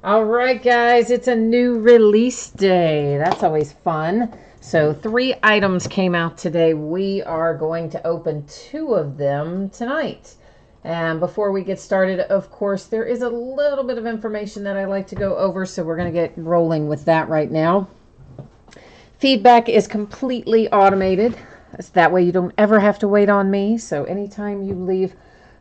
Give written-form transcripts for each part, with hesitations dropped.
All right, guys, it's a new release day. That's always fun. So, 3 items came out today. We are going to open 2 of them tonight. And before we get started, of course, there is a little bit of information that I like to go over, so we're going to get rolling with that right now. Feedback is completely automated. That way you don't ever have to wait on me. So anytime you leave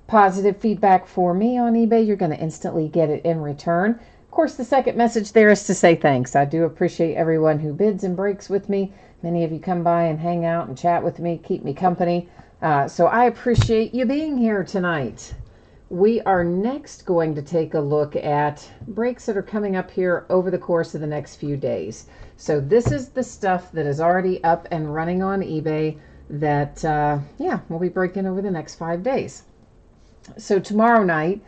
positive feedback for me on eBay, you're going to instantly get it in return. Of course, the second message there is to say thanks. I do appreciate everyone who bids and breaks with me. Many of you come by and hang out and chat with me, keep me company. So I appreciate you being here tonight. We are next going to take a look at breaks that are coming up here over the course of the next few days. So this is the stuff that is already up and running on eBay that, we'll be breaking over the next 5 days. So tomorrow night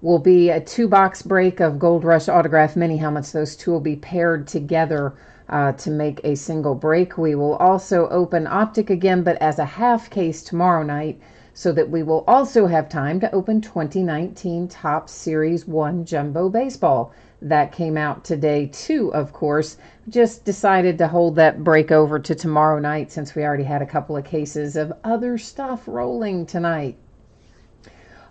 will be a 2-box break of Gold Rush Autograph Mini helmets. Those 2 will be paired together to make a single break. We will also open Optic again, but as a half case tomorrow night, so that we will also have time to open 2019 Topps Series 1 Jumbo Baseball. That came out today too, of course. Just decided to hold that break over to tomorrow night since we already had a couple of cases of other stuff rolling tonight.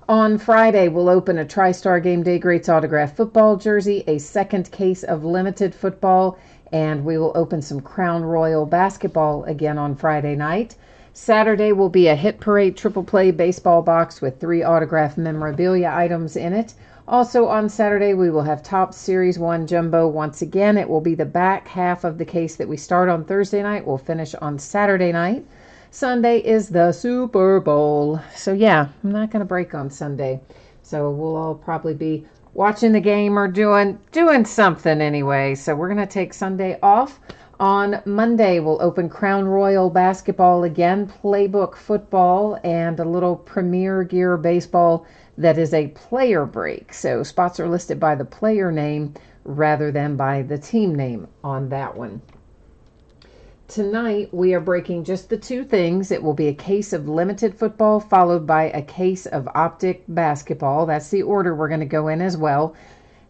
On Friday, we'll open a TriStar Game Day Greats Autograph football jersey, a second case of limited football, and we will open some Crown Royal basketball again on Friday night. Saturday will be a Hit Parade Triple Play baseball box with 3 autographed memorabilia items in it. Also on Saturday, we will have Topps Series 1 Jumbo. Once again, it will be the back half of the case that we start on Thursday night. We'll finish on Saturday night. Sunday is the Super Bowl. So yeah, I'm not going to break on Sunday. So we'll all probably be watching the game or doing something anyway. So we're going to take Sunday off. On Monday, we'll open Crown Royal basketball again, playbook football, and a little Premier Gear baseball that is a player break. So spots are listed by the player name rather than by the team name on that one. Tonight, we are breaking just the 2 things. It will be a case of limited football followed by a case of Optic basketball. That's the order we're going to go in as well.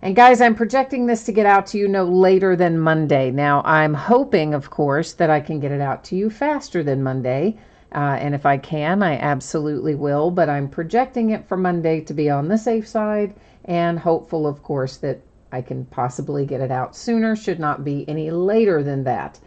And guys, I'm projecting this to get out to you no later than Monday. Now, I'm hoping, of course, that I can get it out to you faster than Monday. And if I can, I absolutely will. But I'm projecting it for Monday to be on the safe side and hopeful, of course, that I can possibly get it out sooner. Should not be any later than that.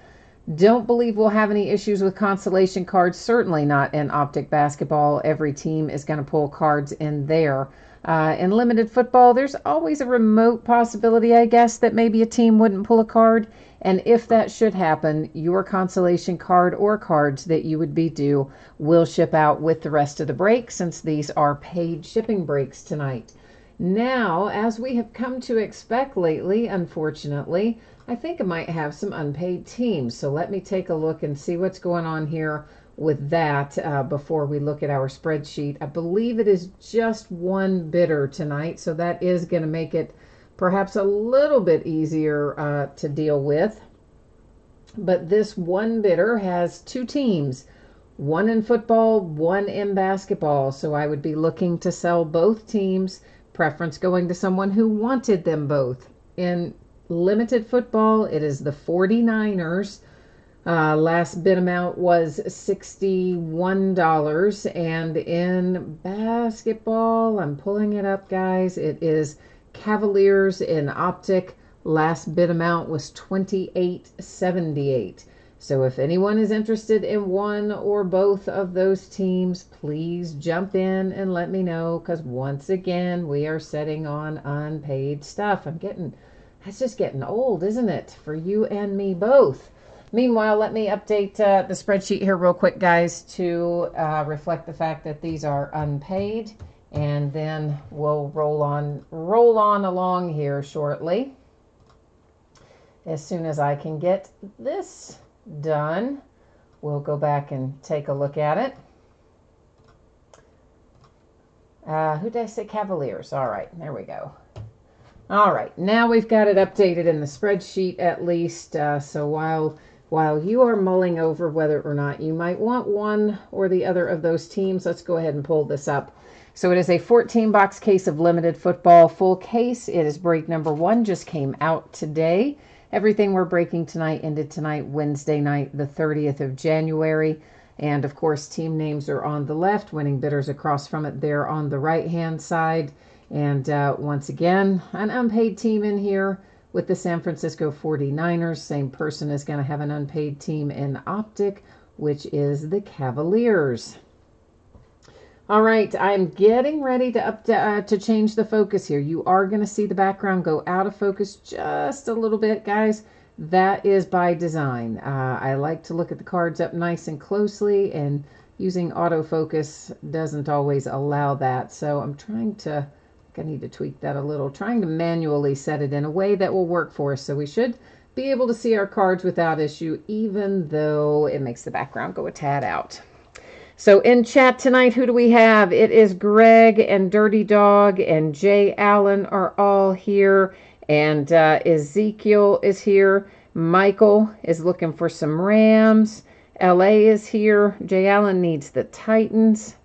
Don't believe we'll have any issues with consolation cards. Certainly not in Optic basketball. Every team is going to pull cards in there. In limited football, there's always a remote possibility, I guess, that maybe a team wouldn't pull a card. And if that should happen, your consolation card or cards that you would be due will ship out with the rest of the break, since these are paid shipping breaks tonight. Now, as we have come to expect lately, unfortunately, I think I might have some unpaid teams. So let me take a look and see what's going on here with that before we look at our spreadsheet. I believe it is just 1 bidder tonight, so that is going to make it perhaps a little bit easier to deal with. But this 1 bidder has 2 teams, 1 in football, 1 in basketball. So I would be looking to sell both teams, preference going to someone who wanted them both. In limited football, it is the 49ers. Last bid amount was $61. And in basketball, I'm pulling it up, guys, it is Cavaliers in Optic. Last bid amount was $28.78. So if anyone is interested in one or both of those teams, please jump in and let me know, because once again, we are setting on unpaid stuff. That's just getting old, isn't it? For you and me both. Meanwhile, let me update the spreadsheet here real quick, guys, to reflect the fact that these are unpaid. And then we'll roll on along here shortly. As soon as I can get this done, we'll go back and take a look at it. Who did I say? Cavaliers. All right, there we go. All right, now we've got it updated in the spreadsheet at least. So while you are mulling over whether or not you might want one or the other of those teams, let's go ahead and pull this up. So it is a 14-box case of limited football full case. It is break number 1, just came out today. Everything we're breaking tonight ended tonight, Wednesday night, the 30th of January. And of course, team names are on the left, winning bidders across from it there on the right-hand side. And once again, an unpaid team in here with the San Francisco 49ers. Same person is going to have an unpaid team in Optic, which is the Cavaliers. All right, I'm getting ready to change the focus here. You are going to see the background go out of focus just a little bit, guys. That is by design. I like to look at the cards up nice and closely, and using autofocus doesn't always allow that. So I'm trying to, I need to tweak that a little, trying to manually set it in a way that will work for us. So we should be able to see our cards without issue, even though it makes the background go a tad out. So in chat tonight, who do we have? It is Greg and Dirty Dog and Jay Allen are all here. And Ezekiel is here. Michael is looking for some Rams. LA is here. Jay Allen needs the Titans.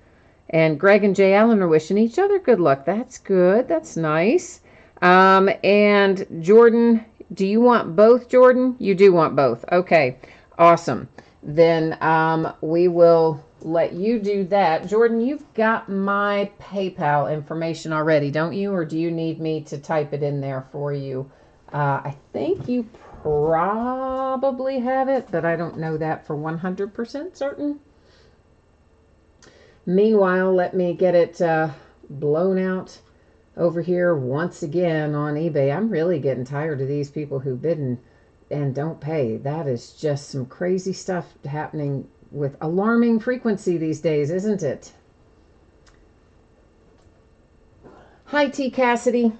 And Greg and Jay Allen are wishing each other good luck. That's good. That's nice. And Jordan, do you want both, Jordan? You do want both. Okay. Awesome. Then we will let you do that. Jordan, you've got my PayPal information already, don't you? Or do you need me to type it in there for you? I think you probably have it, but I don't know that for 100% certain. Meanwhile, let me get it blown out over here once again on eBay. I'm really getting tired of these people who bid and don't pay. That is just some crazy stuff happening with alarming frequency these days, isn't it? Hi, T. Cassidy.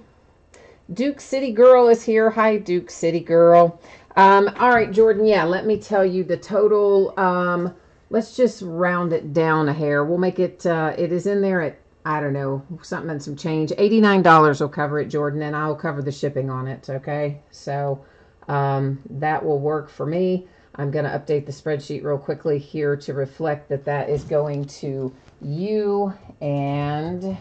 Duke City Girl is here. Hi, Duke City Girl. All right, Jordan, yeah, let me tell you the total. Let's just round it down a hair. We'll make it, it is in there at, I don't know, something and some change. $89 will cover it, Jordan, and I'll cover the shipping on it, okay? So that will work for me. I'm going to update the spreadsheet real quickly here to reflect that that is going to you, and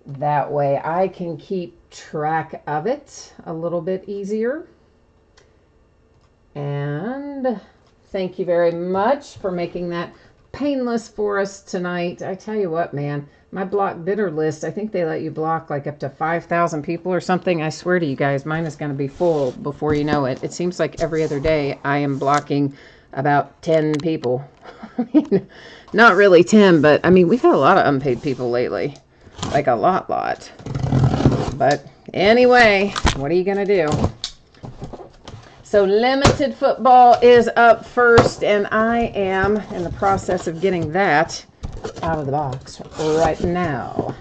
that way I can keep track of it a little bit easier. And thank you very much for making that painless for us tonight. I tell you what, man, my block bidder list, I think they let you block like up to 5,000 people or something. I swear to you guys, mine is going to be full before you know it. It seems like every other day I am blocking about 10 people. I mean, not really 10, but I mean, we've had a lot of unpaid people lately. Like a lot. But anyway, what are you going to do? So limited football is up first, and I am in the process of getting that out of the box right now.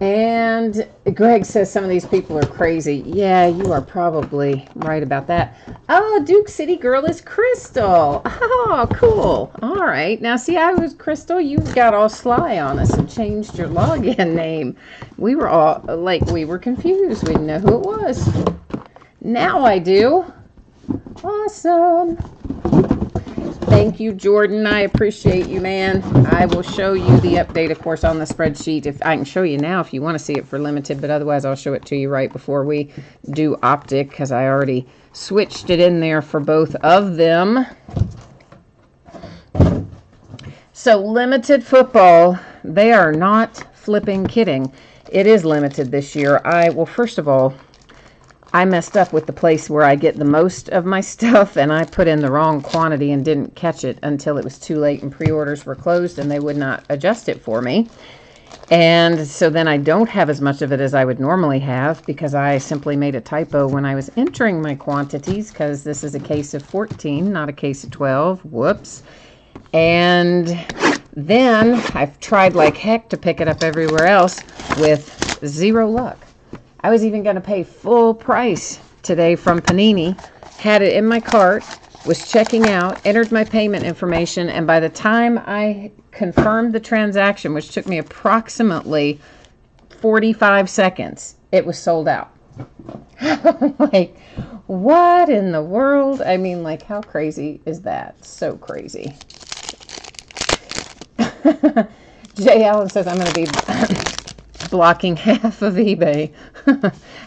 And Greg says some of these people are crazy. Yeah, you are probably right about that. Oh, Duke City Girl is Crystal. Oh, cool. All right. Now, see, I was Crystal. You got all sly on us and changed your login name. We were all, like, we were confused. We didn't know who it was. Now I do. Awesome. Thank you, Jordan. I appreciate you, man. I will show you the update, of course, on the spreadsheet. If I can show you now if you want to see it for limited, but otherwise I'll show it to you right before we do Optic, because I already switched it in there for both of them. So limited football, they are not flipping kidding. It is limited this year. Well, first of all, I messed up with the place where I get the most of my stuff, and I put in the wrong quantity and didn't catch it until it was too late and pre-orders were closed and they would not adjust it for me. And so then I don't have as much of it as I would normally have because I simply made a typo when I was entering my quantities, because this is a case of 14, not a case of 12. Whoops. And then I've tried like heck to pick it up everywhere else with zero luck. I was even going to pay full price today from Panini, had it in my cart, was checking out, entered my payment information, and by the time I confirmed the transaction, which took me approximately 45 seconds, it was sold out. Like, what in the world? I mean, like, how crazy is that? So crazy. Jay Allen says I'm going to be blocking half of eBay.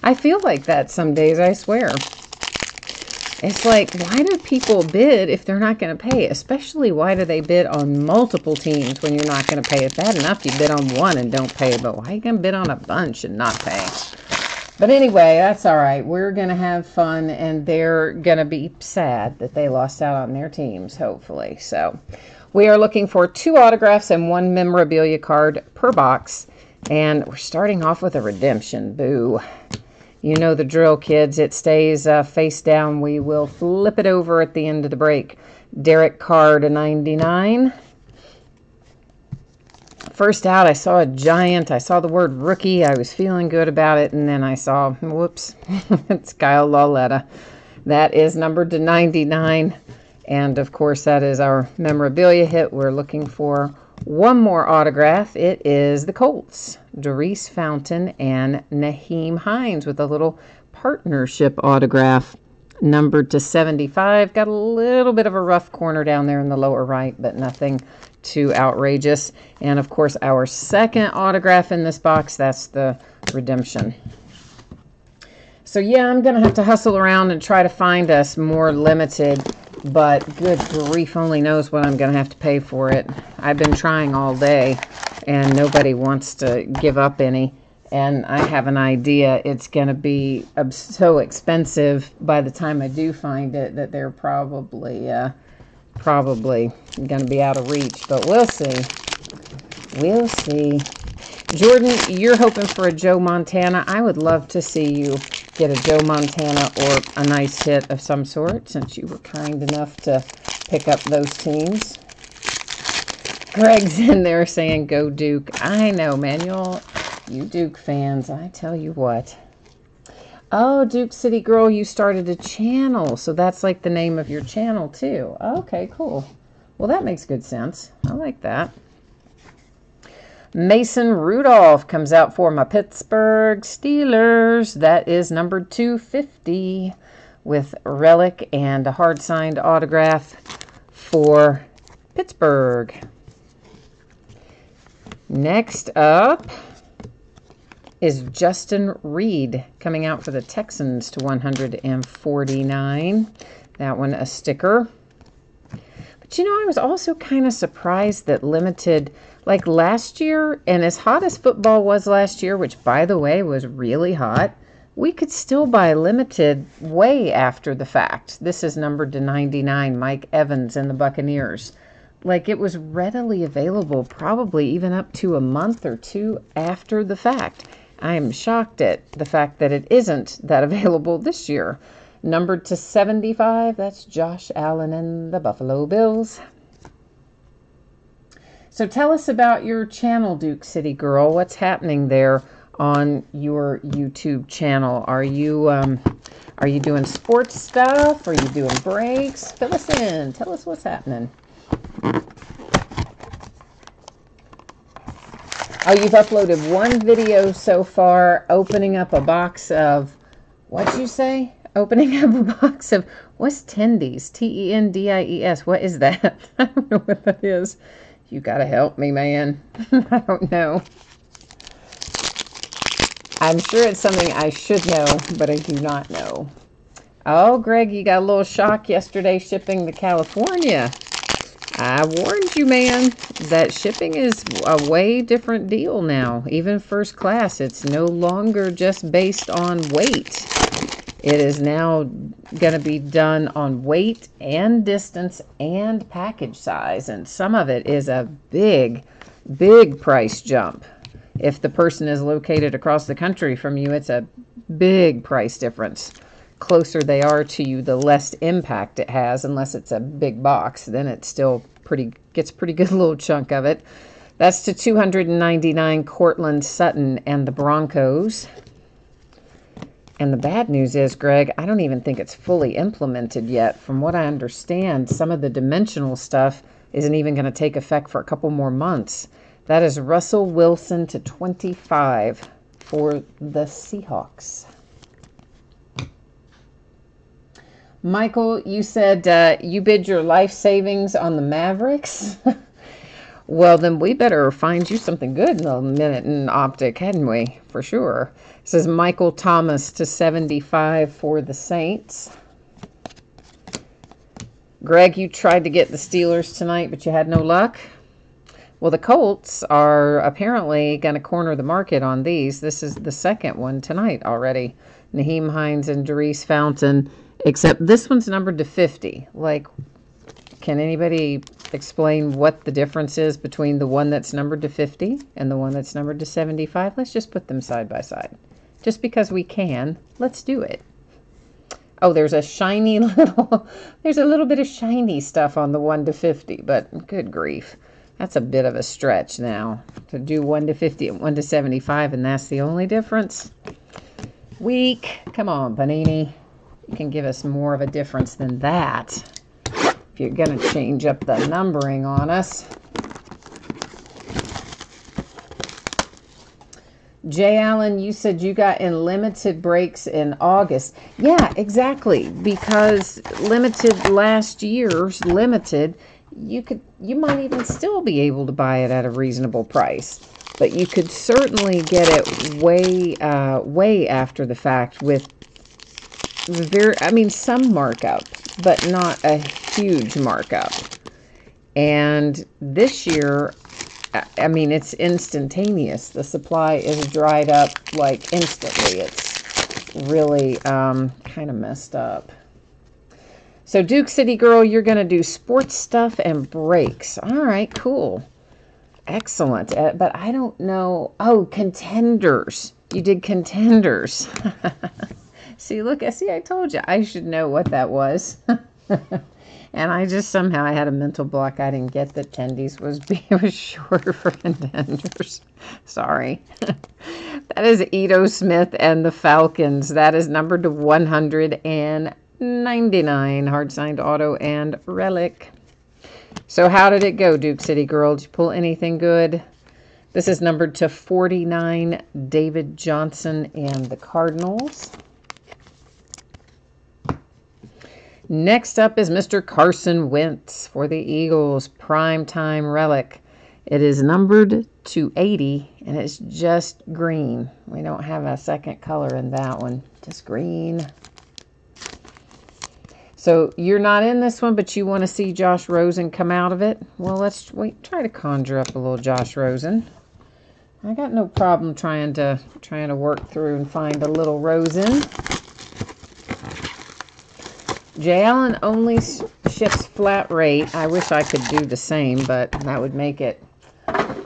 I feel like that some days, I swear. It's like, why do people bid if they're not going to pay? Especially, why do they bid on multiple teams when you're not going to pay? It's bad enough you bid on one and don't pay, but why are you going to bid on a bunch and not pay? But anyway, that's all right. We're going to have fun, and they're going to be sad that they lost out on their teams, hopefully. So we are looking for 2 autographs and 1 memorabilia card per box, and we're starting off with a redemption. Boo. You know the drill, kids. It stays face down. We will flip it over at the end of the break. Derek Carr to 99. First out, I saw a giant. I saw the word rookie. I was feeling good about it, and then I saw, whoops, it's Kyle Lauletta. That is numbered to 99, and of course that is our memorabilia hit. We're looking for 1 more autograph. It is the Colts, Doris Fountain and Naheem Hines with a little partnership autograph, numbered to 75. Got a little bit of a rough corner down there in the lower right, but nothing too outrageous. And of course, our second autograph in this box, that's the redemption. So yeah, I'm going to have to hustle around and try to find us more limited, but good grief only knows what I'm going to have to pay for it. I've been trying all day, and nobody wants to give up any. And I have an idea it's going to be so expensive by the time I do find it that they're probably going to be out of reach. But we'll see. We'll see. Jordan, you're hoping for a Joe Montana. I would love to see you get a Joe Montana or a nice hit of some sort, since you were kind enough to pick up those teams. Greg's in there saying, go Duke. I know, man. You Duke fans, I tell you what. Oh, Duke City Girl, you started a channel. So that's like the name of your channel, too. Okay, cool. Well, that makes good sense. I like that. Mason Rudolph comes out for my Pittsburgh Steelers. That is numbered 250 with relic and a hard-signed autograph for Pittsburgh. Next up is Justin Reed coming out for the Texans to 149. That one a sticker. But you know, I was also kind of surprised that limited, like last year, and as hot as football was last year, which by the way was really hot, we could still buy limited way after the fact. This is numbered to 99, Mike Evans and the Buccaneers. Like, it was readily available, probably even up to a month or 2 after the fact. I am shocked at the fact that it isn't that available this year. Numbered to 75, that's Josh Allen and the Buffalo Bills. So tell us about your channel, Duke City Girl. What's happening there on your YouTube channel? Are you doing sports stuff? Are you doing breaks? Fill us in. Tell us what's happening. Oh, you've uploaded 1 video so far, opening up a box of, what'd you say? Opening up a box of, what's Tendies? Tendies. What is that? I don't know what that is. You gotta help me, man. I don't know. I'm sure it's something I should know, but I do not know. Oh, Greg, you got a little shock yesterday shipping to California. I warned you, man, that shipping is a way different deal now. Even first class, it's no longer just based on weight. It is now going to be done on weight and distance and package size. And some of it is a big, big price jump. If the person is located across the country from you, it's a big price difference. Closer they are to you, the less impact it has, unless it's a big box. Then it still gets pretty good little chunk of it. That's to 299, Cortland Sutton and the Broncos. And the bad news is, Greg, I don't even think it's fully implemented yet. From what I understand, some of the dimensional stuff isn't even going to take effect for a couple more months. That is Russell Wilson to 25 for the Seahawks. Michael, you said you bid your life savings on the Mavericks. Well, then we better find you something good in a minute in optic, hadn't we? For sure. It says Michael Thomas to 75 for the Saints. Greg, you tried to get the Steelers tonight, but you had no luck. Well, the Colts are apparently going to corner the market on these. This is the second one tonight already. Nyheim Hines and Darius Fountain, except this one's numbered to 50. Like, can anybody explain what the difference is between the one that's numbered to 50 and the one that's numbered to 75? Let's just put them side by side. Just because we can, let's do it. Oh, there's a shiny little, there's a little bit of shiny stuff on the 1 to 50, but good grief. That's a bit of a stretch now to do 1 to 50 and 1 to 75, and that's the only difference. Weak. Come on, Panini. You can give us more of a difference than that if you're going to change up the numbering on us. Jay Allen, you said you got in limited breaks in August. Yeah, exactly. Because limited last year's limited, you might even still be able to buy it at a reasonable price, but you could certainly get it way after the fact with some markup, but not a huge markup. And this year, I mean, it's instantaneous. The supply is dried up like instantly. It's really kind of messed up. So Duke City Girl, you're going to do sports stuff and breaks. All right, cool. Excellent. But I don't know. Oh, contenders. You did contenders. See, look, I told you I should know what that was. And I just somehow I had a mental block. I didn't get that tendies was short for contenders. Sorry. That is Ito Smith and the Falcons. That is numbered to 199. Hard signed auto and relic. So how did it go, Duke City Girl? Did you pull anything good? This is numbered to 49. David Johnson and the Cardinals. Next up is Mr. Carson Wentz for the Eagles. Primetime relic. It is numbered to 80, and it's just green. We don't have a second color in that one. Just green. So you're not in this one, but you want to see Josh Rosen come out of it? Well, let's try to conjure up a little Josh Rosen. I got no problem trying to work through and find a little Rosen. Jay Allen only ships flat rate. I wish I could do the same, but that would make it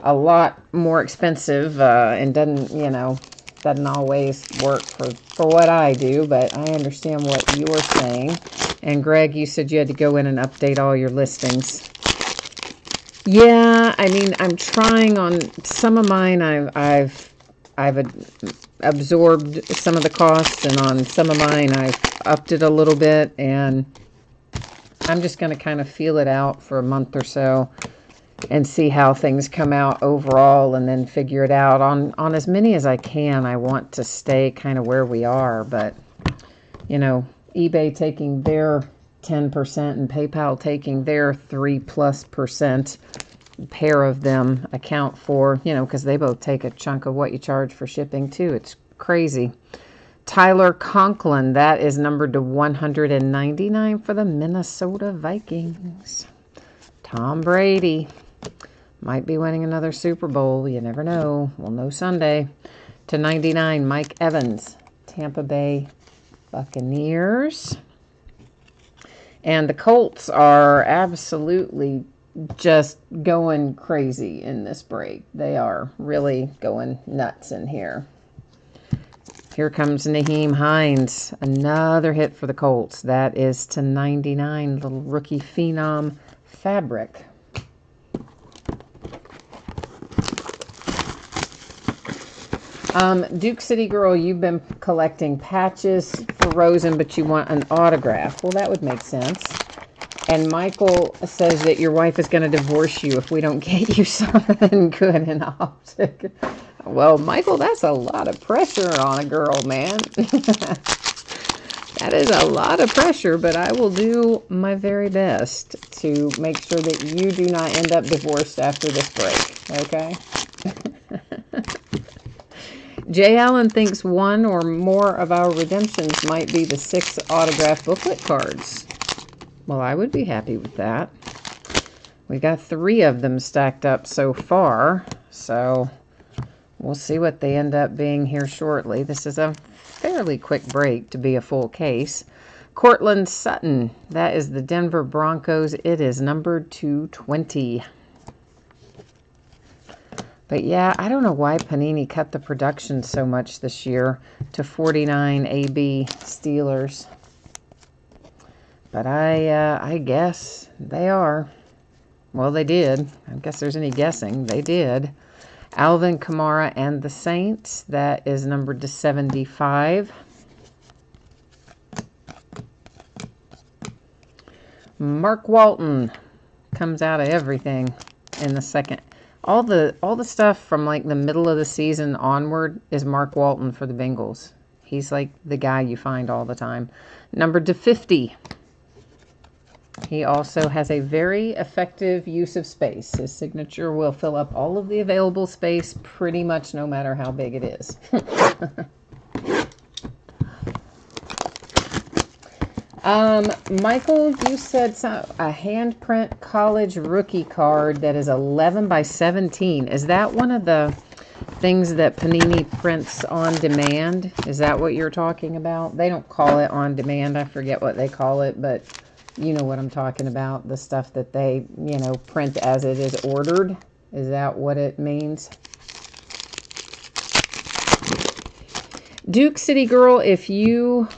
a lot more expensive and doesn't always work for what I do, but I understand what you're saying. And Greg, you said you had to go in and update all your listings. Yeah, I mean, I'm trying on some of mine. I've absorbed some of the costs, and on some of mine I've upped it a little bit, and I'm just going to kind of feel it out for a month or so and see how things come out overall, and then figure it out. On as many as I can, I want to stay kind of where we are, but eBay taking their 10% and PayPal taking their 3+%, pair of them account for, because they both take a chunk of what you charge for shipping too. It's crazy. Tyler Conklin, that is numbered to 199 for the Minnesota Vikings. Tom Brady might be winning another Super Bowl. You never know. We'll know Sunday. To 99, Mike Evans, Tampa Bay Buccaneers. And the Colts are absolutely just going crazy in this break. They are really going nuts in here. Here comes Nyheim Hines. Another hit for the Colts. That is to 99, little rookie phenom fabric. Duke City Girl, you've been collecting patches for Rosen, but you want an autograph. Well, that would make sense. And Michael says that your wife is going to divorce you if we don't get you something good in optic. Well, Michael, that's a lot of pressure on a girl, man. That is a lot of pressure, but I will do my very best to make sure that you do not end up divorced after this break, okay? Jay Allen thinks one or more of our redemptions might be the 6 autograph booklet cards. Well, I would be happy with that. We got 3 of them stacked up so far, so we'll see what they end up being here shortly. This is a fairly quick break to be a full case. Cortland Sutton, that is the Denver Broncos. It is numbered 220. But yeah, I don't know why Panini cut the production so much this year to 49 AB Steelers. But I guess they are. Well, they did. I guess there's any guessing. They did. Alvin Kamara and the Saints. That is numbered to 75. Mark Walton comes out of everything in the second. All the stuff from like the middle of the season onward is Mark Walton for the Bengals. He's like the guy you find all the time. Numbered to 50. He also has a very effective use of space. His signature will fill up all of the available space pretty much no matter how big it is. Michael, you said a handprint college rookie card that is 11 by 17. Is that one of the things that Panini prints on demand? Is that what you're talking about? They don't call it on demand. I forget what they call it, but you know what I'm talking about. The stuff that they, print as it is ordered. Is that what it means? Duke City Girl, if you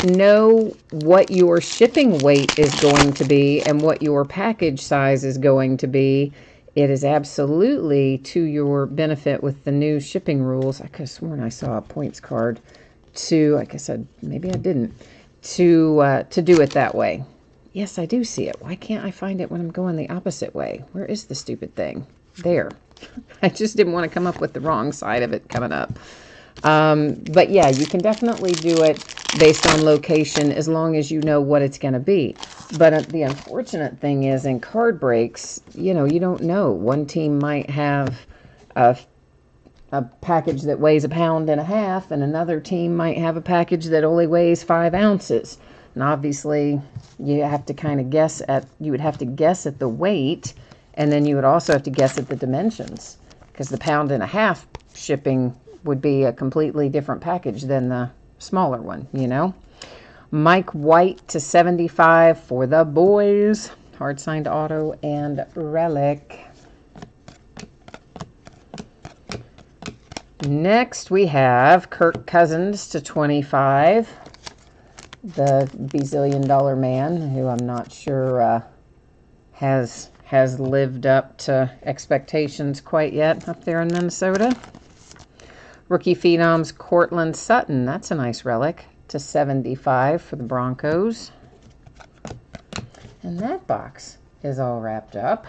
know what your shipping weight is going to be and what your package size is going to be, it is absolutely to your benefit with the new shipping rules. I could have sworn I saw a points card like I said, maybe I didn't, to do it that way. Yes, I do see it. Why can't I find it when I'm going the opposite way? Where is the stupid thing? There. I just didn't want to come up with the wrong side of it coming up. But yeah, you can definitely do it based on location as long as you know what it's going to be. But the unfortunate thing is in card breaks, you don't know. One team might have a package that weighs 1.5 pounds and another team might have a package that only weighs 5 ounces. And obviously you have to kind of guess you would have to guess at the weight, and then you would also have to guess at the dimensions, because the 1.5 pound shipping would be a completely different package than the smaller one, Mike White to 75 for the boys. Hard signed auto and relic. Next we have Kirk Cousins to 25. The bazillion-dollar man, who I'm not sure has lived up to expectations quite yet up there in Minnesota. Rookie Phenoms Cortland Sutton, that's a nice relic, to 75 for the Broncos. And that box is all wrapped up.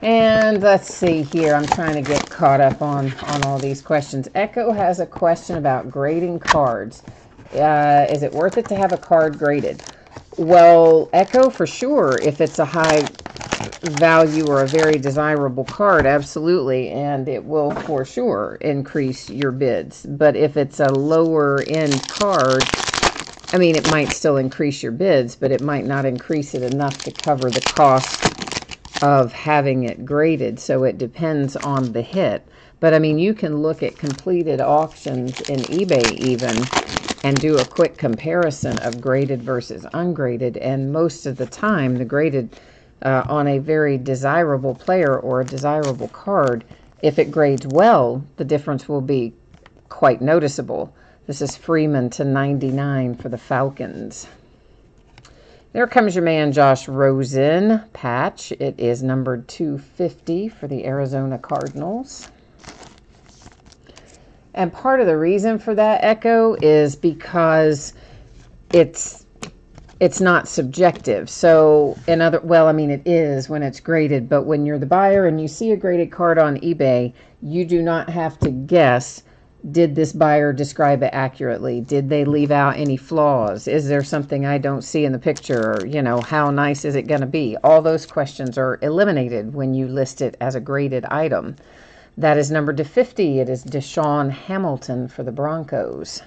And let's see here. I'm trying to get caught up on all these questions. Echo has a question about grading cards. Is it worth it to have a card graded? Well, Echo, for sure, if it's a high value or a very desirable card, absolutely, and it will for sure increase your bids. But if it's a lower end card, I mean, it might still increase your bids, but it might not increase it enough to cover the cost of having it graded. So it depends on the hit. But I mean, you can look at completed auctions in eBay even and do a quick comparison of graded versus ungraded, and most of the time the graded on a very desirable player or a desirable card, if it grades well, the difference will be quite noticeable. This is Freeman to 99 for the Falcons. There comes your man Josh Rosen patch. It is numbered 250 for the Arizona Cardinals. And part of the reason for that, Echo, is because it's it's not subjective. So well, I mean, it is when it's graded, but when you're the buyer and you see a graded card on eBay, you do not have to guess, did this buyer describe it accurately? Did they leave out any flaws? Is there something I don't see in the picture? Or, you know, how nice is it going to be? All those questions are eliminated when you list it as a graded item. That is numbered to 50. It is Deshaun Hamilton for the Broncos.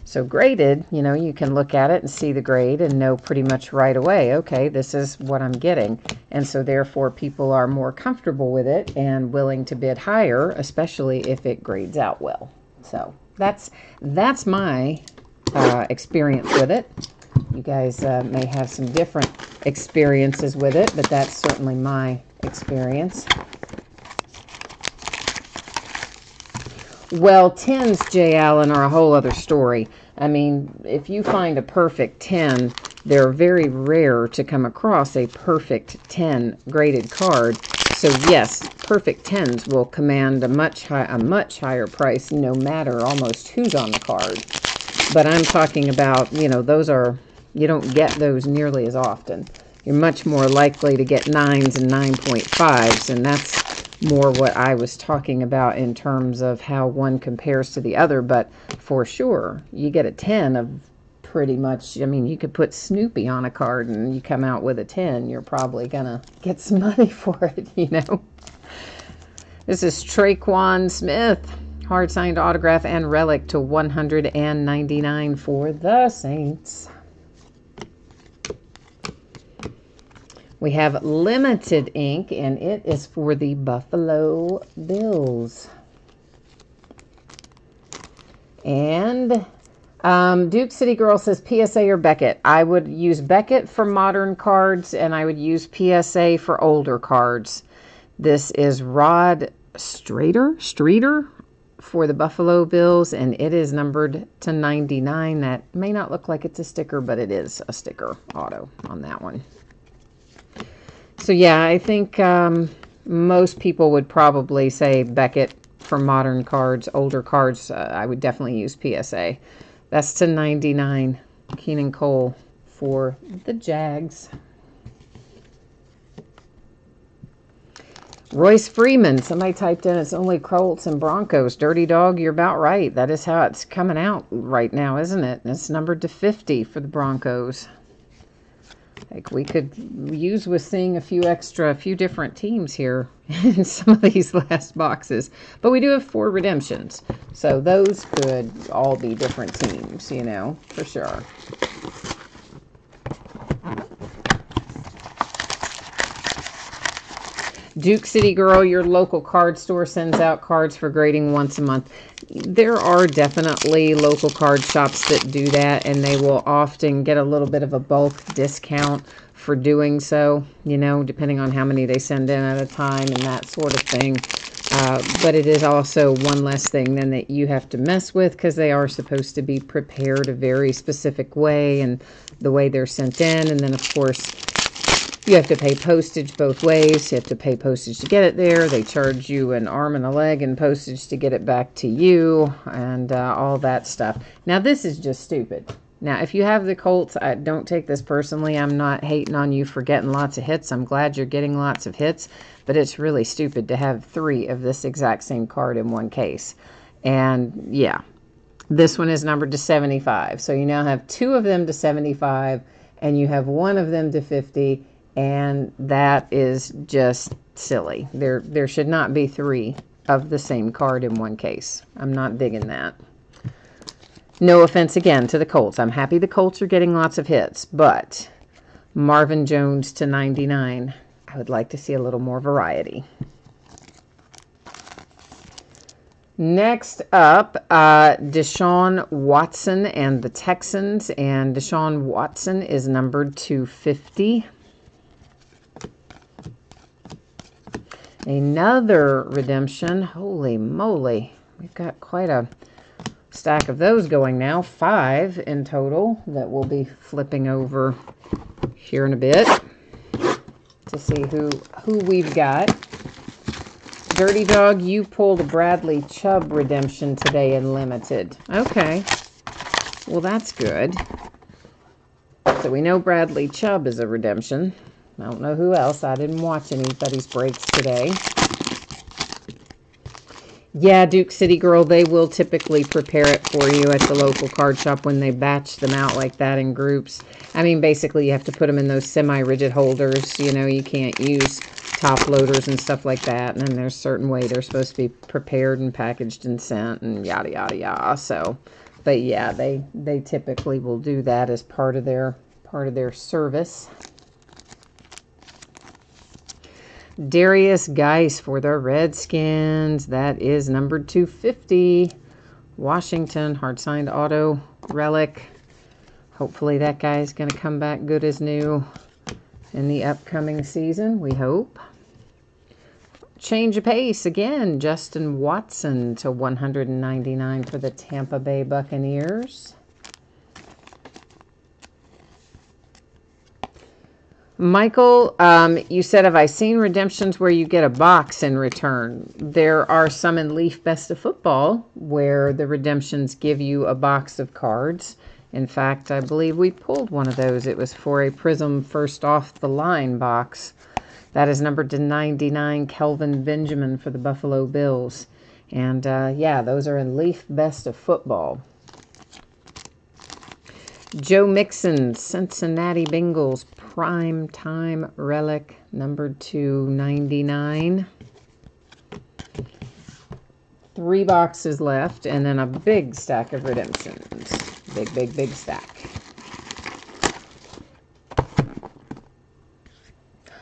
So graded, you know, you can look at it and see the grade and know pretty much right away, okay, this is what I'm getting. And so therefore people are more comfortable with it and willing to bid higher, especially if it grades out well. So that's my experience with it. You guys may have some different experiences with it, but that's certainly my experience. Well, 10s, Jay Allen, are a whole other story. I mean, if you find a perfect 10, they're very rare to come across a perfect 10 graded card. So yes, perfect 10s will command a much higher price, no matter almost who's on the card. But I'm talking about, you know, you don't get those nearly as often. You're much more likely to get 9s and 9.5s, and that's more what I was talking about in terms of how one compares to the other. But for sure, you get a 10 of pretty much, I mean, you could put Snoopy on a card and you come out with a 10, you're probably gonna get some money for it, you know. This is Traquan Smith, hard signed autograph and relic to 199 for the Saints. We have limited ink, and it is for the Buffalo Bills. And Duke City Girl says PSA or Beckett. I would use Beckett for modern cards, and I would use PSA for older cards. This is Rod Streeter for the Buffalo Bills, and it is numbered to 99. That may not look like it's a sticker, but it is a sticker auto on that one. So yeah, I think most people would probably say Beckett for modern cards. Older cards, I would definitely use PSA. That's to 99. Keenan Cole for the Jags. Royce Freeman, somebody typed in it's only Colts and Broncos. Dirty Dog, you're about right. That is how it's coming out right now, isn't it? It's numbered to 50 for the Broncos. Like we could use with seeing a few different teams here in some of these last boxes. But we do have 4 redemptions. So those could all be different teams, you know, for sure. Duke City Girl, your local card store sends out cards for grading once a month. There are definitely local card shops that do that, and they will often get a little bit of a bulk discount for doing so, you know, depending on how many they send in at a time and that sort of thing. But it is also one less thing then that you have to mess with, because they are supposed to be prepared a very specific way and the way they're sent in. And then, of course, you have to pay postage both ways. You have to pay postage to get it there. They charge you an arm and a leg in postage to get it back to you, and all that stuff. Now, this is just stupid. Now, if you have the Colts, don't take this personally. I'm not hating on you for getting lots of hits. I'm glad you're getting lots of hits, but it's really stupid to have 3 of this exact same card in one case. And, yeah, this one is numbered to 75. So you now have 2 of them to 75, and you have 1 of them to 50. And that is just silly. There should not be 3 of the same card in one case. I'm not digging that. No offense again to the Colts. I'm happy the Colts are getting lots of hits, but Marvin Jones to 99. I would like to see a little more variety. Next up, Deshaun Watson and the Texans. And Deshaun Watson is numbered to 50. Another redemption. Holy moly. We've got quite a stack of those going now. 5 in total that we'll be flipping over here in a bit to see who we've got. Dirty Dog, you pulled a Bradley Chubb redemption today in limited. Okay. Well, that's good. So we know Bradley Chubb is a redemption. I don't know who else. I didn't watch anybody's breaks today. Yeah, Duke City Girl, they will typically prepare it for you at the local card shop when they batch them out like that in groups. I mean, basically, you have to put them in those semi-rigid holders. You know, you can't use top loaders and stuff like that. And then there's a certain way they're supposed to be prepared and packaged and sent and yada, yada, yada. So, but yeah, they typically will do that as part of their service. Darius Geis for the Redskins. That is number 250. Washington, hard signed auto relic. Hopefully that guy is going to come back good as new in the upcoming season, we hope. Change of pace again. Justin Watson to 199 for the Tampa Bay Buccaneers. Michael, you said, have I seen redemptions where you get a box in return? There are some in Leaf Best of Football where the redemptions give you a box of cards. In fact, I believe we pulled one of those. It was for a Prism First Off the Line box. That is numbered to 99, Kelvin Benjamin for the Buffalo Bills. And yeah, those are in Leaf Best of Football. Joe Mixon, Cincinnati Bengals, Prime Time Relic, numbered to 99. 3 boxes left, and then a big stack of redemptions. Big, big, big stack.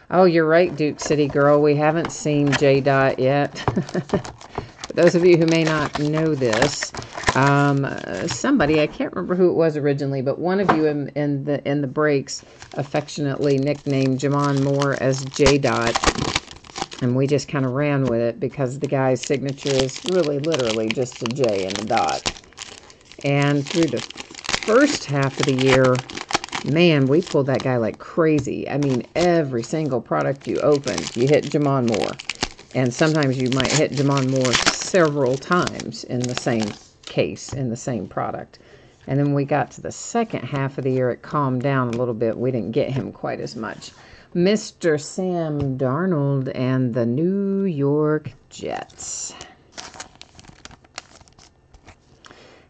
Oh, you're right, Duke City Girl. We haven't seen J-Dot yet. For those of you who may not know this, somebody, I can't remember who it was originally, but one of you in the breaks affectionately nicknamed Jamon Moore as J-Dot, and we just kind of ran with it because the guy's signature is really literally just a J and a dot. And through the first half of the year, man, we pulled that guy like crazy. I mean, every single product you opened, you hit Jamon Moore. And sometimes you might hit Jamon Moore several times in the same case, in the same product. And then we got to the second half of the year, it calmed down a little bit. We didn't get him quite as much. Mr. Sam Darnold and the New York Jets.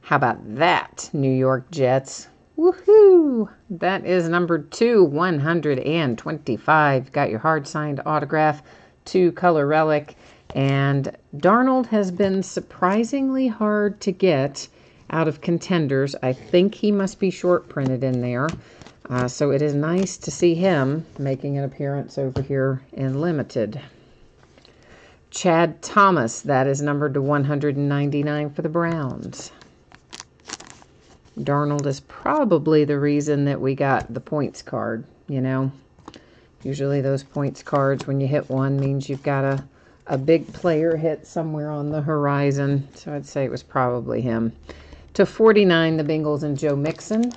How about that, New York Jets? Woohoo! That is number 2, 125. Got your hard signed autograph, 2 color relic. And Darnold has been surprisingly hard to get out of contenders. I think he must be short printed in there. So it is nice to see him making an appearance over here in limited. Chad Thomas, that is numbered to 199 for the Browns. Darnold is probably the reason that we got the points card, you know. Usually those points cards, when you hit one, means you've got a big player hit somewhere on the horizon. So I'd say it was probably him. To 49, the Bengals and Joe Mixon.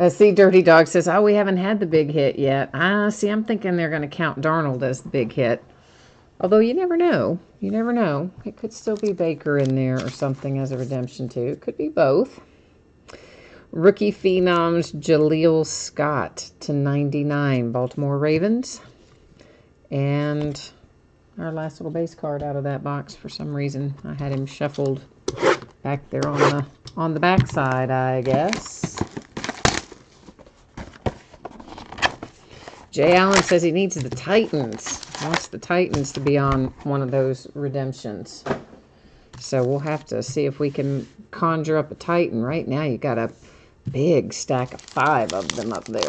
See, Dirty Dog says, oh, we haven't had the big hit yet. See, I'm thinking they're going to count Darnold as the big hit. Although you never know. You never know. It could still be Baker in there or something as a redemption too. It could be both. Rookie Phenoms Jaleel Scott to 99, Baltimore Ravens. And our last little base card out of that box for some reason. I had him shuffled back there on the back side, I guess. Jay Allen says he needs the Titans. He wants the Titans to be on one of those redemptions. So we'll have to see if we can conjure up a Titan. Right now you got a big stack of 5 of them up there.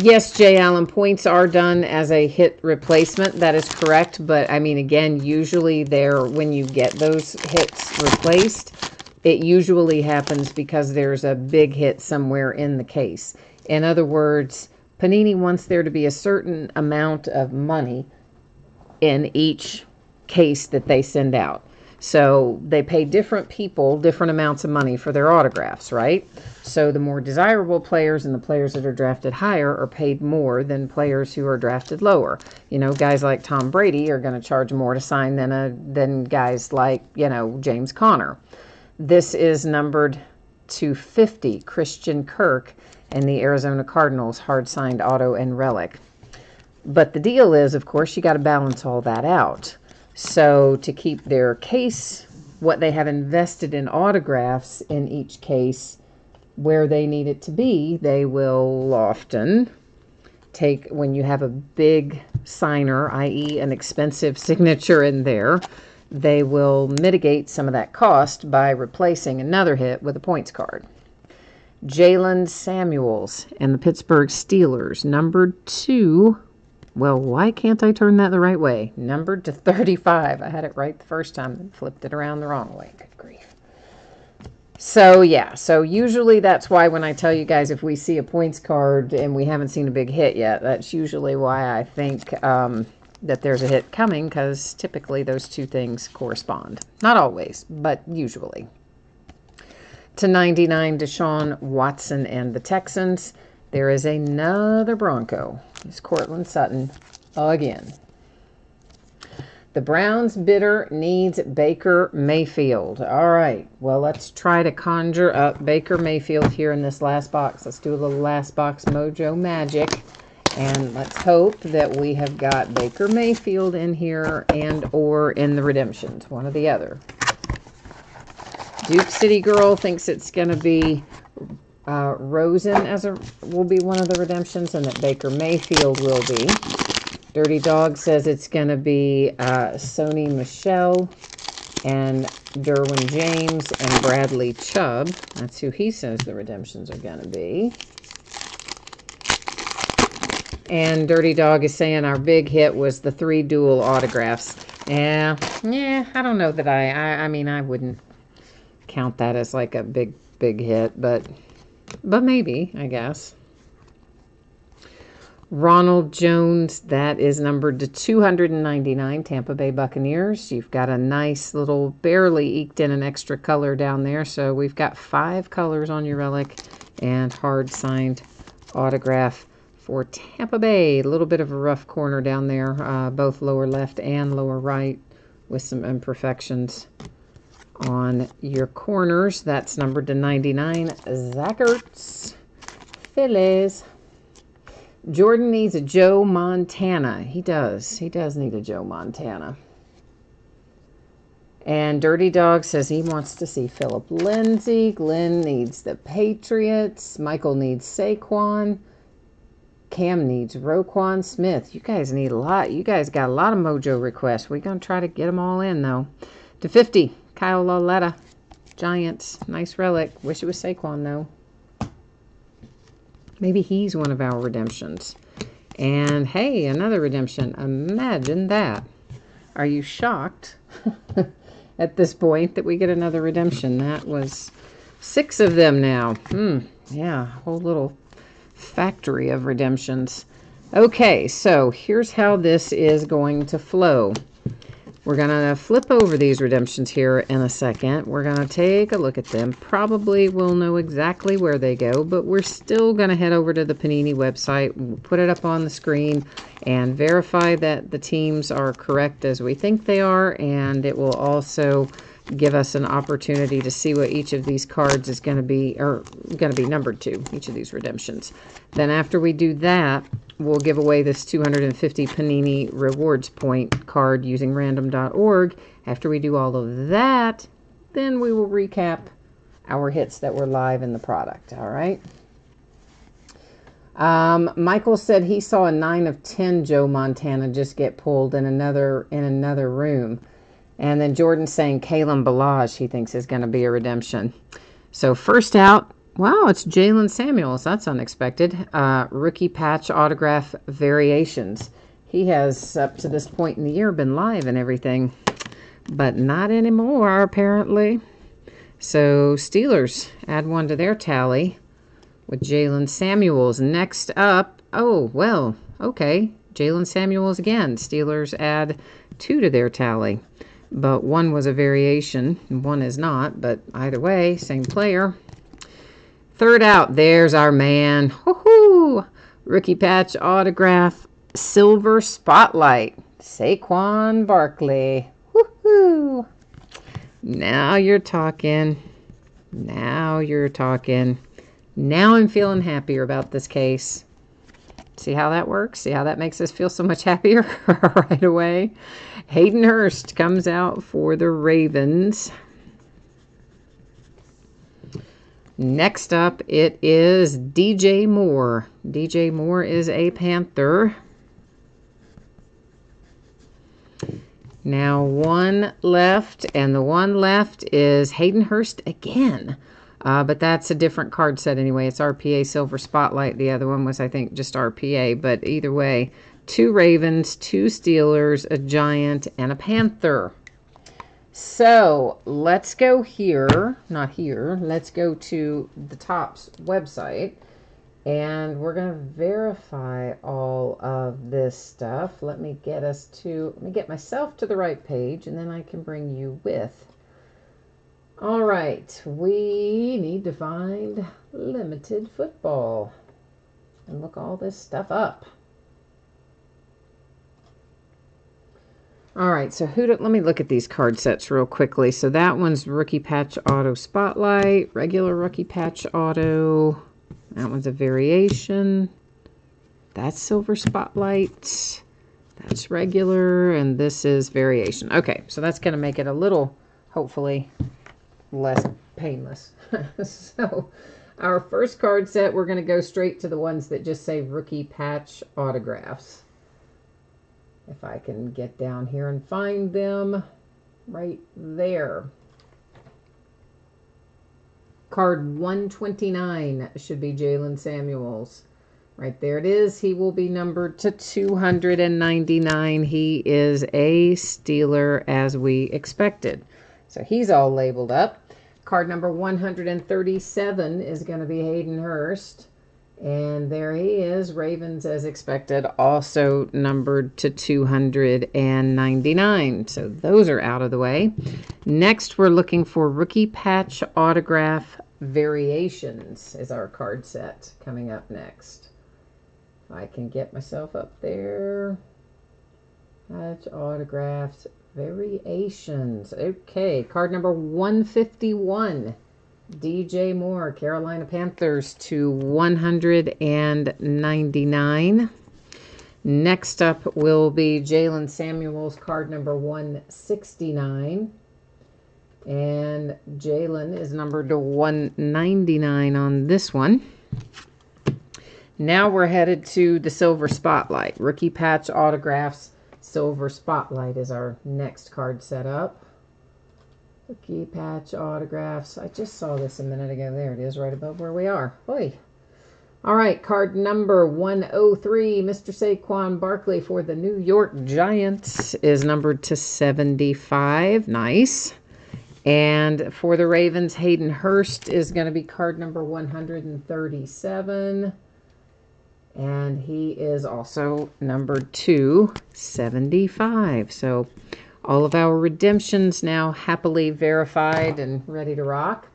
Yes, Jay Allen, points are done as a hit replacement. That is correct. But, I mean, again, usually when you get those hits replaced, it usually happens because there's a big hit somewhere in the case. In other words, Panini wants there to be a certain amount of money in each case that they send out. So they pay different people different amounts of money for their autographs, right? So the more desirable players and the players that are drafted higher are paid more than players who are drafted lower. You know, guys like Tom Brady are going to charge more to sign than guys like, you know, James Conner. This is numbered to 50, Christian Kirk and the Arizona Cardinals, hard signed auto and relic. But the deal is, of course, you got to balance all that out. So to keep their case, what they have invested in autographs in each case, where they need it to be, they will often take, when you have a big signer, i.e. an expensive signature in there, they will mitigate some of that cost by replacing another hit with a points card. Jalen Samuels and the Pittsburgh Steelers, numbered to, well, why can't I turn that the right way? Numbered to 35. I had it right the first time and flipped it around the wrong way. Good grief. So, yeah. So, usually that's why when I tell you guys if we see a points card and we haven't seen a big hit yet, that's usually why I think that there's a hit coming, because typically those two things correspond. Not always, but usually. To 99, Deshaun Watson and the Texans. There is another Bronco. It's Courtland Sutton again. The Browns bidder needs Baker Mayfield. All right. Well, let's try to conjure up Baker Mayfield here in this last box. Let's do a little last box mojo magic. And let's hope that we have got Baker Mayfield in here and or in the redemptions. One or the other. Duke City Girl thinks it's going to be Rosen will be one of the redemptions, and that Baker Mayfield will be. Dirty Dog says it's going to be Sony Michel and Derwin James and Bradley Chubb. That's who he says the redemptions are going to be. And Dirty Dog is saying our big hit was the 3 dual autographs. Yeah, I don't know that I mean, I wouldn't count that as like a big hit, but maybe, I guess. Ronald Jones, that is numbered to 299, Tampa Bay Buccaneers. You've got a nice little, barely eked in an extra color down there. So we've got 5 colors on your relic and hard signed autograph for Tampa Bay. A little bit of a rough corner down there, both lower left and lower right, with some imperfections on your corners. That's numbered to 99, Zach Ertz, Phillies. Jordan needs a Joe Montana. He does need a Joe Montana. And Dirty Dog says he wants to see Philip Lindsay. Glenn needs the Patriots. Michael needs Saquon. Cam needs Roquan Smith. You guys need a lot. You guys got a lot of mojo requests. We're going to try to get them all in, though. To 50, Kyle Lauletta. Giants. Nice relic. Wish it was Saquon, though. Maybe he's one of our redemptions. And, hey, another redemption. Imagine that. Are you shocked at this point that we get another redemption? That was 6 of them now. Yeah, whole little factory of redemptions. Okay, so here's how this is going to flow. We're going to flip over these redemptions here in a second. We're going to take a look at them. Probably we'll know exactly where they go, but we're still going to head over to the Panini website, we'll put it up on the screen, and verify that the teams are correct as we think they are, and it will also give us an opportunity to see what each of these cards is going to be, or going to be numbered to, each of these redemptions. Then after we do that, we'll give away this 250 Panini Rewards Point card using random.org. After we do all of that, then we will recap our hits that were live in the product, all right? Michael said he saw a 9 of 10 Joe Montana just get pulled in another room. And then Jordan's saying Kalen Ballage he thinks is going to be a redemption. So first out, wow, it's Jalen Samuels. That's unexpected. Rookie patch autograph variations. He has, up to this point in the year, been live and everything. But not anymore, apparently. So Steelers add one to their tally with Jalen Samuels. Next up, oh, well, okay. Jalen Samuels again. Steelers add 2 to their tally. but one was a variation and one is not, but either way, same player. Third out, there's our man. Woohoo! Rookie patch autograph, silver spotlight, Saquon Barkley. Woohoo! Now you're talking. Now you're talking. Now I'm feeling happier about this case. See how that works? See how that makes us feel so much happier right away? Hayden Hurst comes out for the Ravens. Next up, it is DJ Moore. DJ Moore is a Panther. Now one left, and the one left is Hayden Hurst again. But that's a different card set anyway. It's RPA Silver Spotlight. The other one was, I think, just RPA. But either way, 2 Ravens, 2 Steelers, a Giant, and a Panther. So let's go here. Not here. Let's go to the Topps website. And we're going to verify all of this stuff. Let me get myself to the right page, and then I can bring you with. All right, we need to find limited football and look all this stuff up. All right, so let me look at these card sets real quickly. So that one's Rookie Patch Auto Spotlight, regular Rookie Patch Auto. That one's a variation. That's Silver Spotlight. That's regular, and this is variation. Okay, so that's going to make it a little, hopefully, less painless. So our first card set, we're going to go straight to the ones that just say Rookie Patch Autographs. If I can get down here and find them, right there. Card 129 should be Jaylen Samuels. Right there it is. He will be numbered to 299. He is a Steeler as we expected. So he's all labeled up. Card number 137 is going to be Hayden Hurst. And there he is, Ravens as expected, also numbered to 299. So those are out of the way. Next, we're looking for Rookie Patch Autograph Variations is our card set coming up next. If I can get myself up there. Patch Autographs Variations. Okay, card number 151. DJ Moore, Carolina Panthers to 199. Next up will be Jaylen Samuels, card number 169. And Jaylen is numbered to 199 on this one. Now we're headed to the Silver Spotlight. Rookie Patch Autographs Silver Spotlight is our next card set up. Rookie Patch Autographs. I just saw this a minute ago. There it is, right above where we are. Oy. All right, card number 103, Mr. Saquon Barkley for the New York Giants is numbered to 75. Nice. And for the Ravens, Hayden Hurst is going to be card number 137. And he is also numbered to 75. So all of our redemptions now happily verified and ready to rock.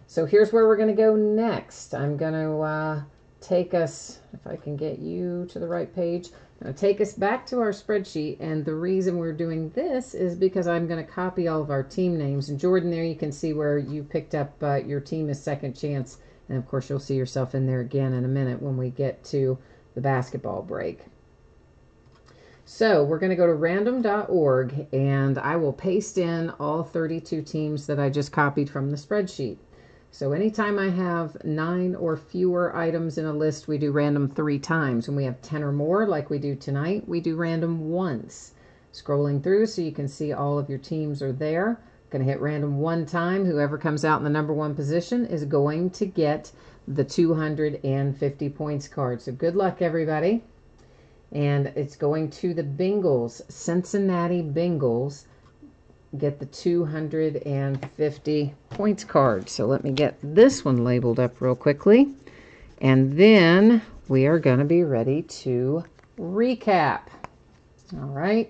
So here's where we're going to go next. I'm going to take us, if I can get you to the right page, I'm going to take us back to our spreadsheet. And the reason we're doing this is because I'm going to copy all of our team names. And Jordan, there you can see where you picked up your team as second chance. And of course, you'll see yourself in there again in a minute when we get to the basketball break. So we're going to go to random.org, and I will paste in all 32 teams that I just copied from the spreadsheet. So anytime I have 9 or fewer items in a list, we do random 3 times. When we have 10 or more, like we do tonight, we do random once. Scrolling through so you can see all of your teams are there. Going to hit random 1 time. Whoever comes out in the number 1 position is going to get the 250 points card. So good luck, everybody. And it's going to the Bengals, Cincinnati Bengals, get the 250 points card. So let me get this one labeled up real quickly. And then we are going to be ready to recap. All right.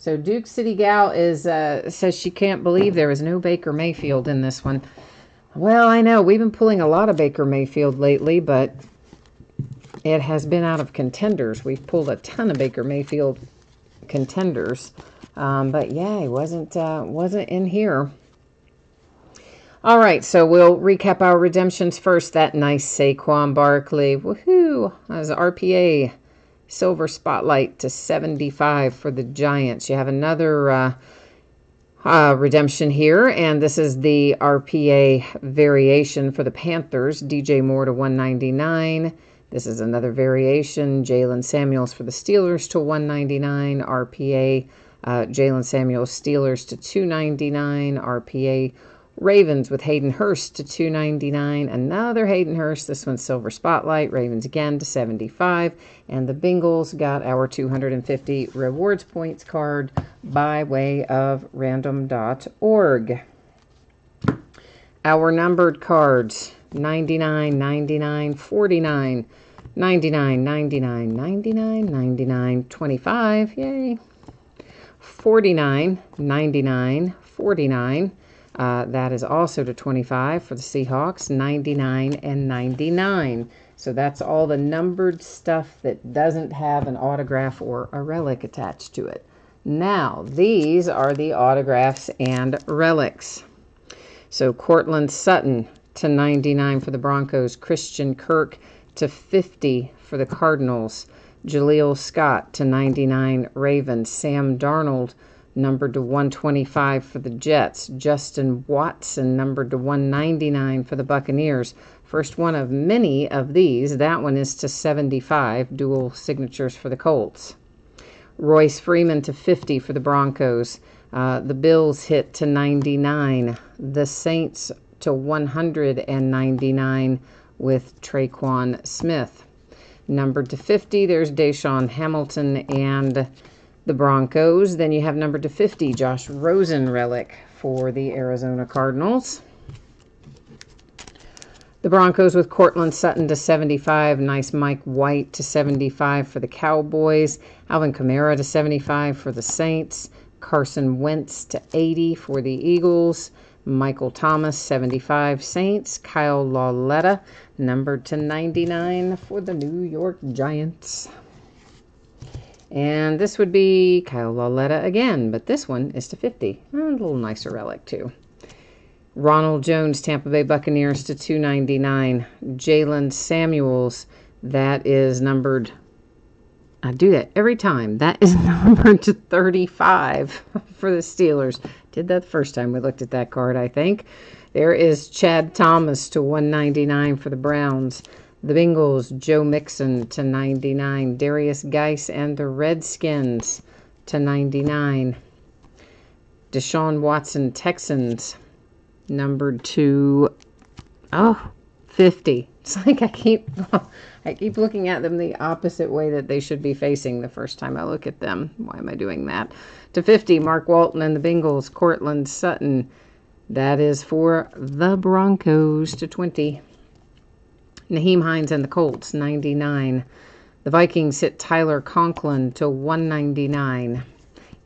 So Duke City Gal says she can't believe there was no Baker Mayfield in this one. Well, I know we've been pulling a lot of Baker Mayfield lately, but it has been out of contenders. We've pulled a ton of Baker Mayfield contenders, but yeah, he wasn't in here. All right, so we'll recap our redemptions first. That nice Saquon Barkley, woohoo! That was RPA Silver Spotlight to 75 for the Giants. You have another redemption here, and this is the RPA variation for the Panthers. DJ Moore to 199. This is another variation. Jalen Samuels for the Steelers to 199. RPA Jalen Samuels Steelers to 299. RPA Ravens with Hayden Hurst to 299. Another Hayden Hurst. This one's Silver Spotlight. Ravens again to 75. And the Bengals got our 250 rewards points card by way of random.org. Our numbered cards: 99, 99, 49, 99, 99, 99, 99, 25. Yay. 49, 99, 49. That is also to 25 for the Seahawks, 99 and 99. So that's all the numbered stuff that doesn't have an autograph or a relic attached to it. Now, these are the autographs and relics. So Cortland Sutton to 99 for the Broncos, Christian Kirk to 50 for the Cardinals, Jaleel Scott to 99 Ravens, Sam Darnold numbered to 125 for the Jets. Justin Watson, numbered to 199 for the Buccaneers. First one of many of these. That one is to 75, dual signatures for the Colts. Royce Freeman to 50 for the Broncos. The Bills hit to 99. The Saints to 199 with Traquan Smith. Numbered to 50, there's Deshaun Hamilton and the Broncos. Then you have numbered to 50, Josh Rosen relic for the Arizona Cardinals. The Broncos with Cortland Sutton to 75. Nice Mike White to 75 for the Cowboys. Alvin Kamara to 75 for the Saints. Carson Wentz to 80 for the Eagles. Michael Thomas, 75 Saints. Kyle Lauletta, numbered to 99 for the New York Giants. And this would be Kyle Lauletta again, but this one is to 50. A little nicer relic, too. Ronald Jones, Tampa Bay Buccaneers to 299. Jalen Samuels, that is numbered, I do that every time. That is numbered to 35 for the Steelers. Did that the first time we looked at that card, I think. There is Chad Thomas to 199 for the Browns. The Bengals, Joe Mixon to 99. Darius Geis and the Redskins to 99. Deshaun Watson, Texans, numbered to 50. It's like I keep looking at them the opposite way that they should be facing the first time I look at them. Why am I doing that? To 50, Mark Walton and the Bengals. Cortland Sutton, that is for the Broncos. To 20. Naheem Hines and the Colts, 99. The Vikings hit Tyler Conklin to 199.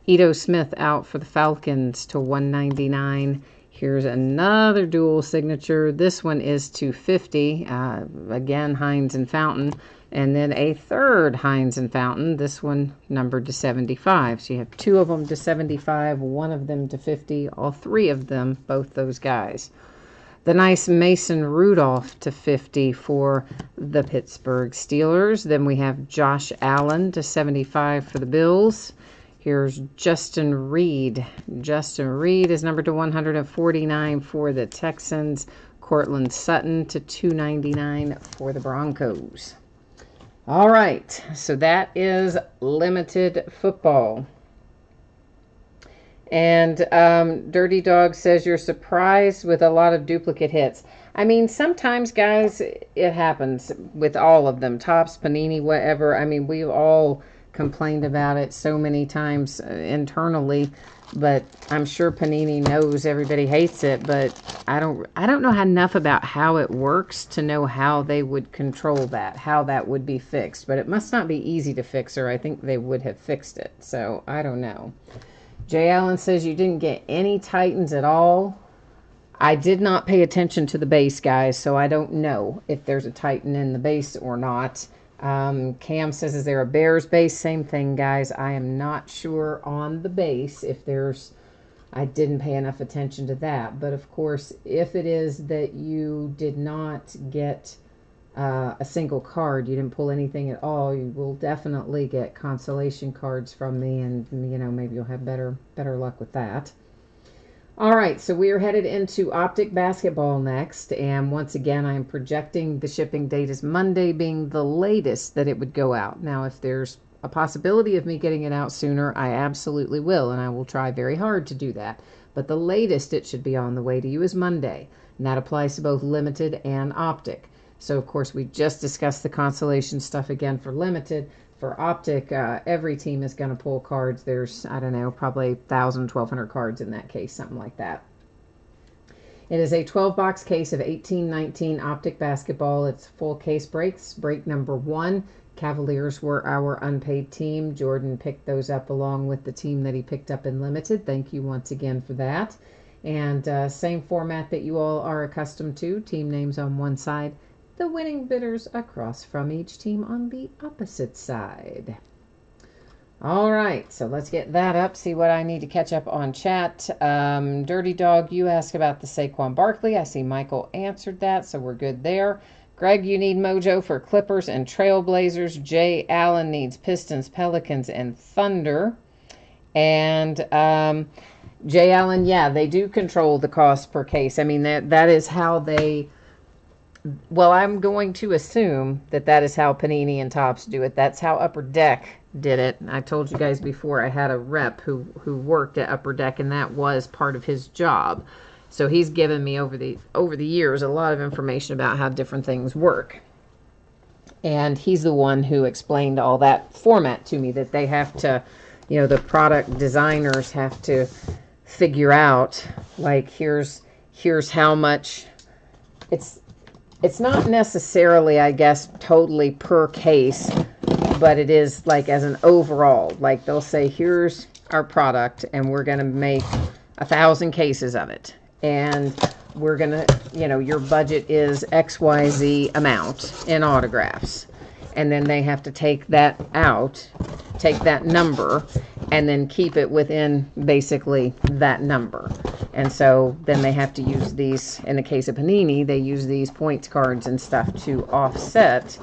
Ito Smith out for the Falcons to 199. Here's another dual signature. This one is to 50. Again, Hines and Fountain. And then a third Hines and Fountain. This one numbered to 75. So you have two of them to 75, one of them to 50. All three of them, both those guys. The nice Mason Rudolph to 50 for the Pittsburgh Steelers. Then we have Josh Allen to 75 for the Bills. Here's Justin Reed. Justin Reed is numbered to 149 for the Texans. Cortland Sutton to 299 for the Broncos. All right, so that is limited football. And Dirty Dog says you're surprised with a lot of duplicate hits. I mean, sometimes, guys, it happens with all of them. Topps, Panini, whatever. I mean, we've all complained about it so many times internally, but I'm sure Panini knows everybody hates it, but I don't know enough about how it works to know how they would control that, how that would be fixed. But it must not be easy to fix, or I think they would have fixed it. So I don't know. Jay Allen says you didn't get any Titans at all. I did not pay attention to the base, guys, so I don't know if there's a Titan in the base or not. Cam says, is there a Bears base? Same thing, guys. I am not sure on the base if there's... I didn't pay enough attention to that. But, of course, if it is that you did not get a single card, you didn't pull anything at all, you will definitely get consolation cards from me, and, you know, maybe you'll have better luck with that. All right, so we are headed into Optic Basketball next, and once again, I am projecting the shipping date as Monday being the latest that it would go out. Now, if there's a possibility of me getting it out sooner, I absolutely will, and I will try very hard to do that. But the latest it should be on the way to you is Monday, and that applies to both Limited and Optic. So, of course, we just discussed the consolation stuff again for Limited. For Optic, every team is going to pull cards. There's, I don't know, probably 1,000, 1,200 cards in that case, something like that. It is a 12-box case of 18-19 Optic Basketball. It's full case breaks. Break number 1, Cavaliers were our unpaid team. Jordan picked those up along with the team that he picked up in Limited. Thank you once again for that. And same format that you all are accustomed to. Team names on one side, the winning bidders across from each team on the opposite side. All right, so let's get that up, see what I need to catch up on chat. Dirty Dog, you asked about the Saquon Barkley. I see Michael answered that, so we're good there. Greg, you need Mojo for Clippers and Trailblazers. Jay Allen needs Pistons, Pelicans, and Thunder. And Jay Allen, yeah, they do control the cost per case. I mean, that is how they... Well, I'm going to assume that is how Panini and Topps do it. That's how Upper Deck did it. I told you guys before I had a rep who worked at Upper Deck, and that was part of his job. So he's given me over the years a lot of information about how different things work. And he's the one who explained all that format to me, that they have to, you know, the product designers have to figure out, like, here's how much. It's not necessarily, I guess, totally per case, but it is like as an overall. Like they'll say, here's our product, and we're going to make 1,000 cases of it. And we're going to, you know, your budget is XYZ amount in autographs. And then they have to take that out, take that number, and then keep it within basically that number. And so then they have to use these, in the case of Panini, they use these points cards and stuff to offset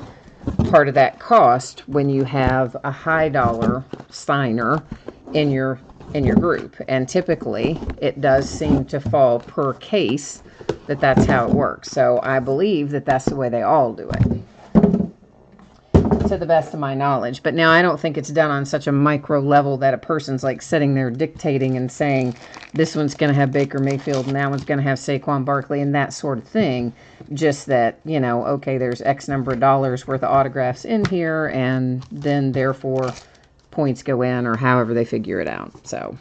part of that cost when you have a high dollar signer in your group. And typically it does seem to fall per case that's how it works. So I believe that's the way they all do it, to the best of my knowledge. But now I don't think it's done on such a micro level that a person's like sitting there dictating and saying, this one's going to have Baker Mayfield and that one's going to have Saquon Barkley and that sort of thing. Just that, you know, okay, there's X number of dollars worth of autographs in here, and then therefore points go in, or however they figure it out. So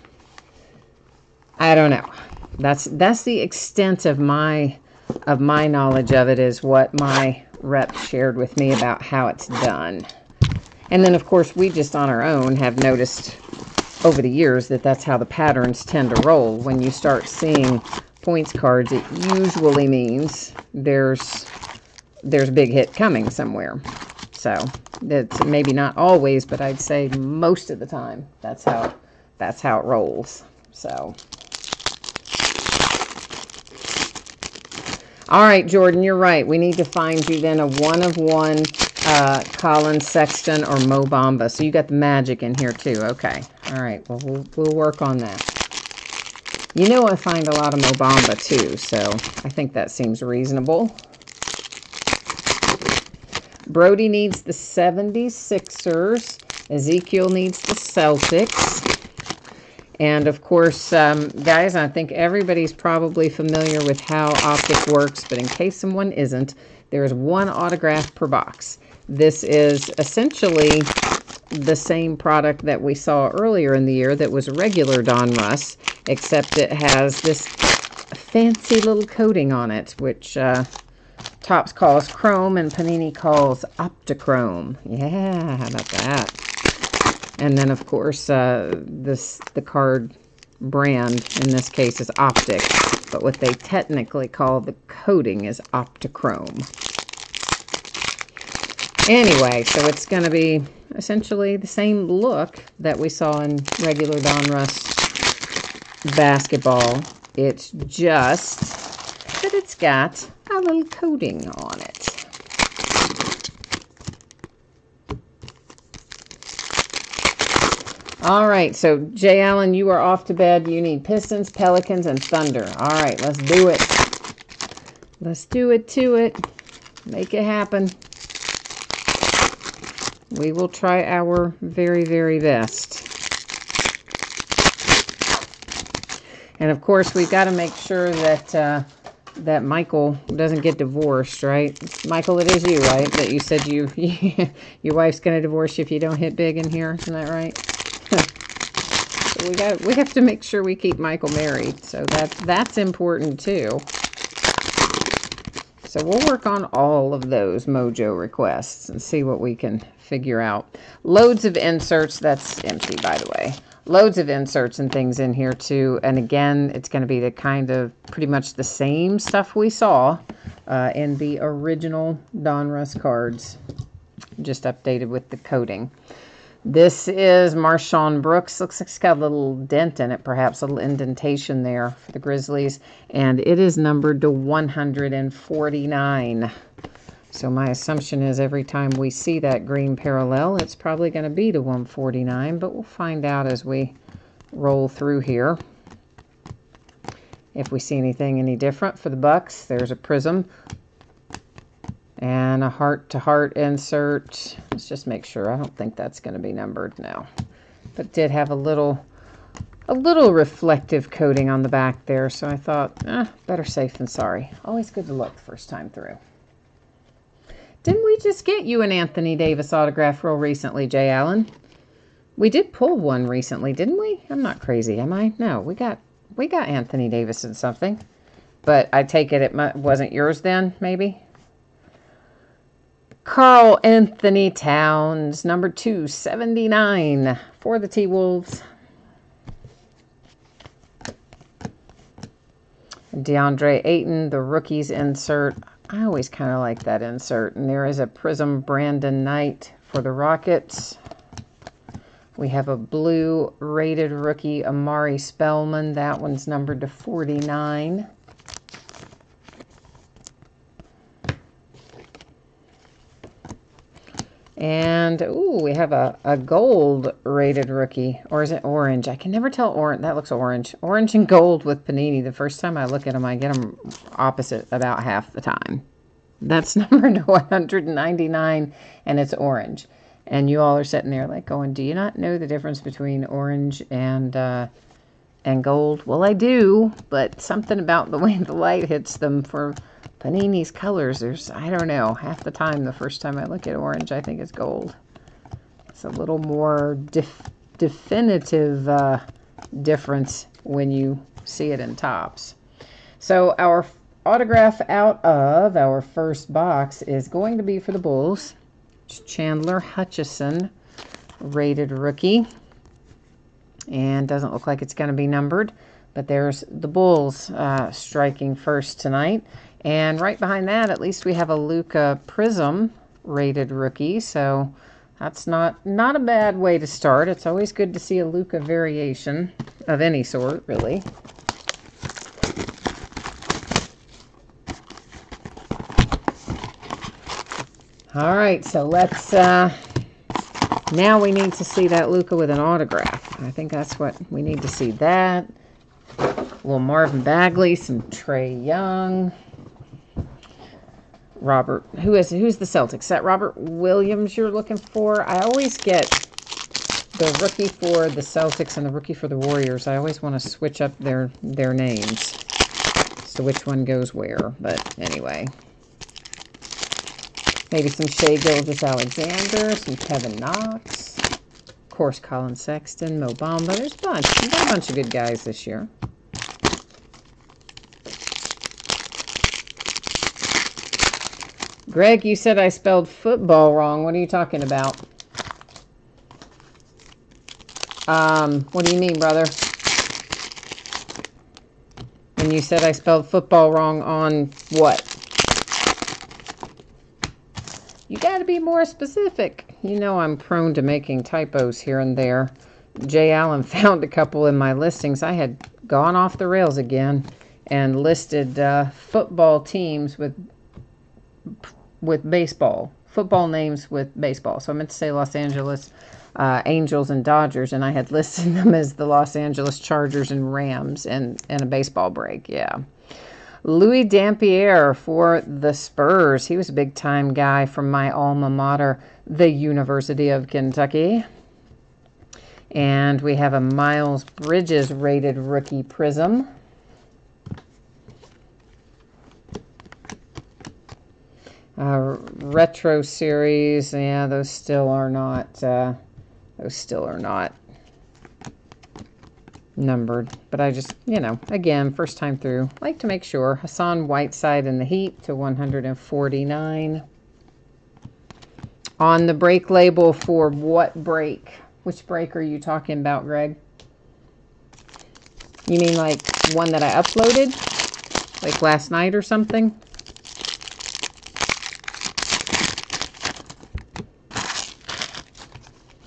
I don't know. That's the extent of my knowledge of it, is what my rep shared with me about how it's done. And then, of course, we just on our own have noticed over the years that's how the patterns tend to roll. When you start seeing points cards, it usually means there's a big hit coming somewhere. So it's maybe not always, but I'd say most of the time that's how it rolls. So all right, Jordan, you're right. We need to find you then a 1-of-1 Colin Sexton or Mo Bamba. So you got the Magic in here too. Okay. All right. Well, we'll work on that. You know, I find a lot of Mo Bamba too, so I think that seems reasonable. Brody needs the 76ers. Ezekiel needs the Celtics. And, of course, guys, I think everybody's probably familiar with how Optic works, but in case someone isn't, there's one autograph per box. This is essentially the same product that we saw earlier in the year that was regular Donruss, except it has this fancy little coating on it, which Topps calls Chrome and Panini calls Optichrome. Yeah, how about that? And then, of course, the card brand in this case is Optic, but what they technically call the coating is Optichrome. Anyway, so it's going to be essentially the same look that we saw in regular Donruss basketball. It's just that it's got a little coating on it. All right, so Jay Allen, you are off to bed. You need Pistons, Pelicans, and Thunder. All right, let's do it. Let's do it to it. Make it happen. We will try our very, very best. And of course, we've got to make sure that that Michael doesn't get divorced, right? Michael, it is you, right? That you said your wife's going to divorce you if you don't hit big in here. Isn't that right? So we have to make sure we keep Michael married. So that's important too. So we'll work on all of those Mojo requests and see what we can figure out. Loads of inserts. That's empty, by the way. Loads of inserts and things in here too. And again, it's going to be the kind of pretty much the same stuff we saw in the original Donruss cards, just updated with the coating. This is Marshawn Brooks. Looks like it's got a little dent in it, perhaps a little indentation there for the Grizzlies. And it is numbered to 149. So my assumption is every time we see that green parallel, it's probably going to be to 149, but we'll find out as we roll through here. If we see anything any different for the Bucks, there's a prism and a heart-to-heart insert. Let's just make sure. I don't think that's going to be numbered now, but did have a little reflective coating on the back there, so I thought, better safe than sorry. Always good to look first time through. Didn't we just get you an Anthony Davis autograph real recently, Jay Allen? We did pull one recently, didn't we? I'm not crazy, am I? No, we got Anthony Davis in something. But I take it wasn't yours then, maybe? Karl Anthony Towns, number 279 for the T-Wolves. DeAndre Ayton, the rookies insert. I always kind of like that insert. And there is a Prism Brandon Knight for the Rockets. We have a blue rated rookie Amari Spellman. That one's numbered to 49. And, ooh, we have a gold rated rookie. Or is it orange? I can never tell orange. That looks orange. Orange and gold with Panini. The first time I look at them, I get them opposite about half the time. That's numbered to 199, and it's orange. And you all are sitting there like going, do you not know the difference between orange and gold? Well, I do, but something about the way the light hits them for Panini's colors, I don't know, half the time, the first time I look at orange, I think it's gold. It's a little more definitive difference when you see it in Topps. So our autograph out of our first box is going to be for the Bulls. It's Chandler Hutchison, rated rookie. And doesn't look like it's going to be numbered, but there's the Bulls striking first tonight. And right behind that, at least we have a Luka Prism rated rookie. So that's not a bad way to start. It's always good to see a Luka variation of any sort, really. All right, so let's, now we need to see that Luka with an autograph. I think that's what we need to see, that. A little Marvin Bagley, some Trae Young. Robert, who's the Celtics? Is that Robert Williams you're looking for? I always get the rookie for the Celtics and the rookie for the Warriors. I always want to switch up their names as to which one goes where. But anyway, maybe some Shai Gilgeous-Alexander, some Kevin Knox. course, Colin Sexton, Mo Bamba. There's a bunch. We've got a bunch of good guys this year. Greg, you said I spelled football wrong. What are you talking about? What do you mean, brother? And you said I spelled football wrong on what? You got to be more specific. You know I'm prone to making typos here and there. Jay Allen found a couple in my listings. I had gone off the rails again and listed football teams with baseball. Football names with baseball. So I meant to say Los Angeles Angels and Dodgers, and I had listed them as the Los Angeles Chargers and Rams and a baseball break. Yeah. Louis Dampier for the Spurs. He was a big-time guy from my alma mater, the University of Kentucky. And we have a Miles Bridges rated rookie prism. Retro series, yeah, those still are not numbered. But I just, again, first time through, like to make sure. Hassan Whiteside in the Heat to 149. On the break label for what break? Which break are you talking about, Greg? You mean like one that I uploaded? Like last night or something?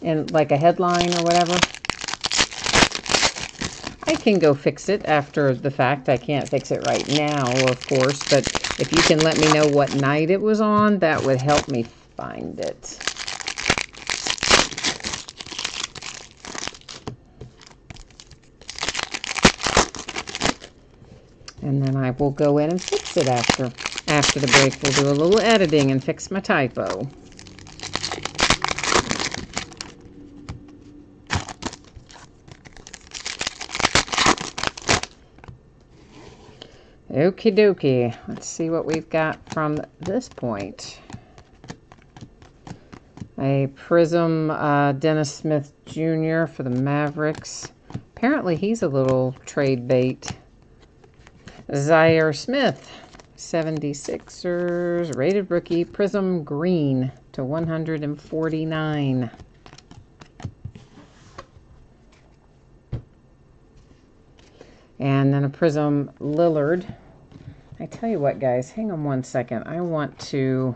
And like a headline or whatever? I can go fix it after the fact. I can't fix it right now, of course, but if you can let me know what night it was on, that would help me find it. And then I will go in and fix it after. After the break, we'll do a little editing and fix my typo. Okie dokie. Let's see what we've got from this point. A Prism Dennis Smith Jr. for the Mavericks. Apparently he's a little trade bait. Zaire Smith, 76ers, rated rookie, Prism Green to 149. And then a Prism Lillard. I tell you what, guys, hang on one second. I want to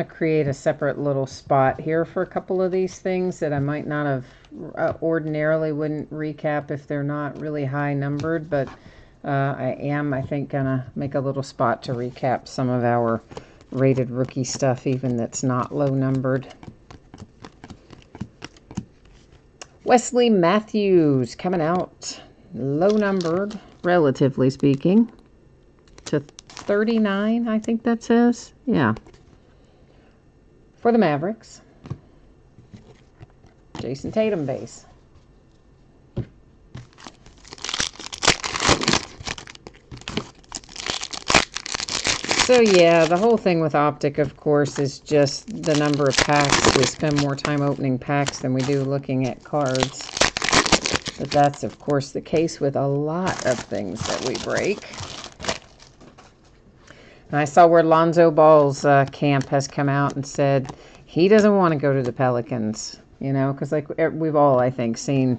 create a separate little spot here for a couple of these things that I might not have ordinarily wouldn't recap if they're not really high numbered, but I think, gonna make a little spot to recap some of our rated rookie stuff, even that's not low numbered. Wesley Matthews coming out low numbered, relatively speaking, to 39, I think that says. Yeah. For the Mavericks. Jason Tatum base. So yeah, the whole thing with Optic, of course, is just the number of packs. We spend more time opening packs than we do looking at cards. But that's, of course, the case with a lot of things that we break. And I saw where Lonzo Ball's camp has come out and said he doesn't want to go to the Pelicans. You know, because like we've all, I think, seen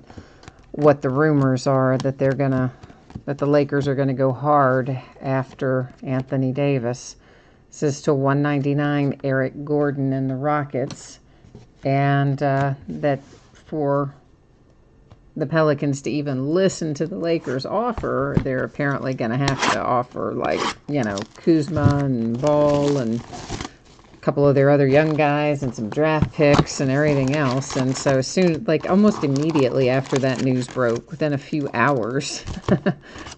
what the rumors are that that the Lakers are going to go hard after Anthony Davis. This is to 199, Eric Gordon and the Rockets. And that for the Pelicans to even listen to the Lakers offer, they're apparently going to have to offer, like, Kuzma and Ball and a couple of their other young guys and some draft picks and everything else. And so soon, like almost immediately after that news broke, within a few hours,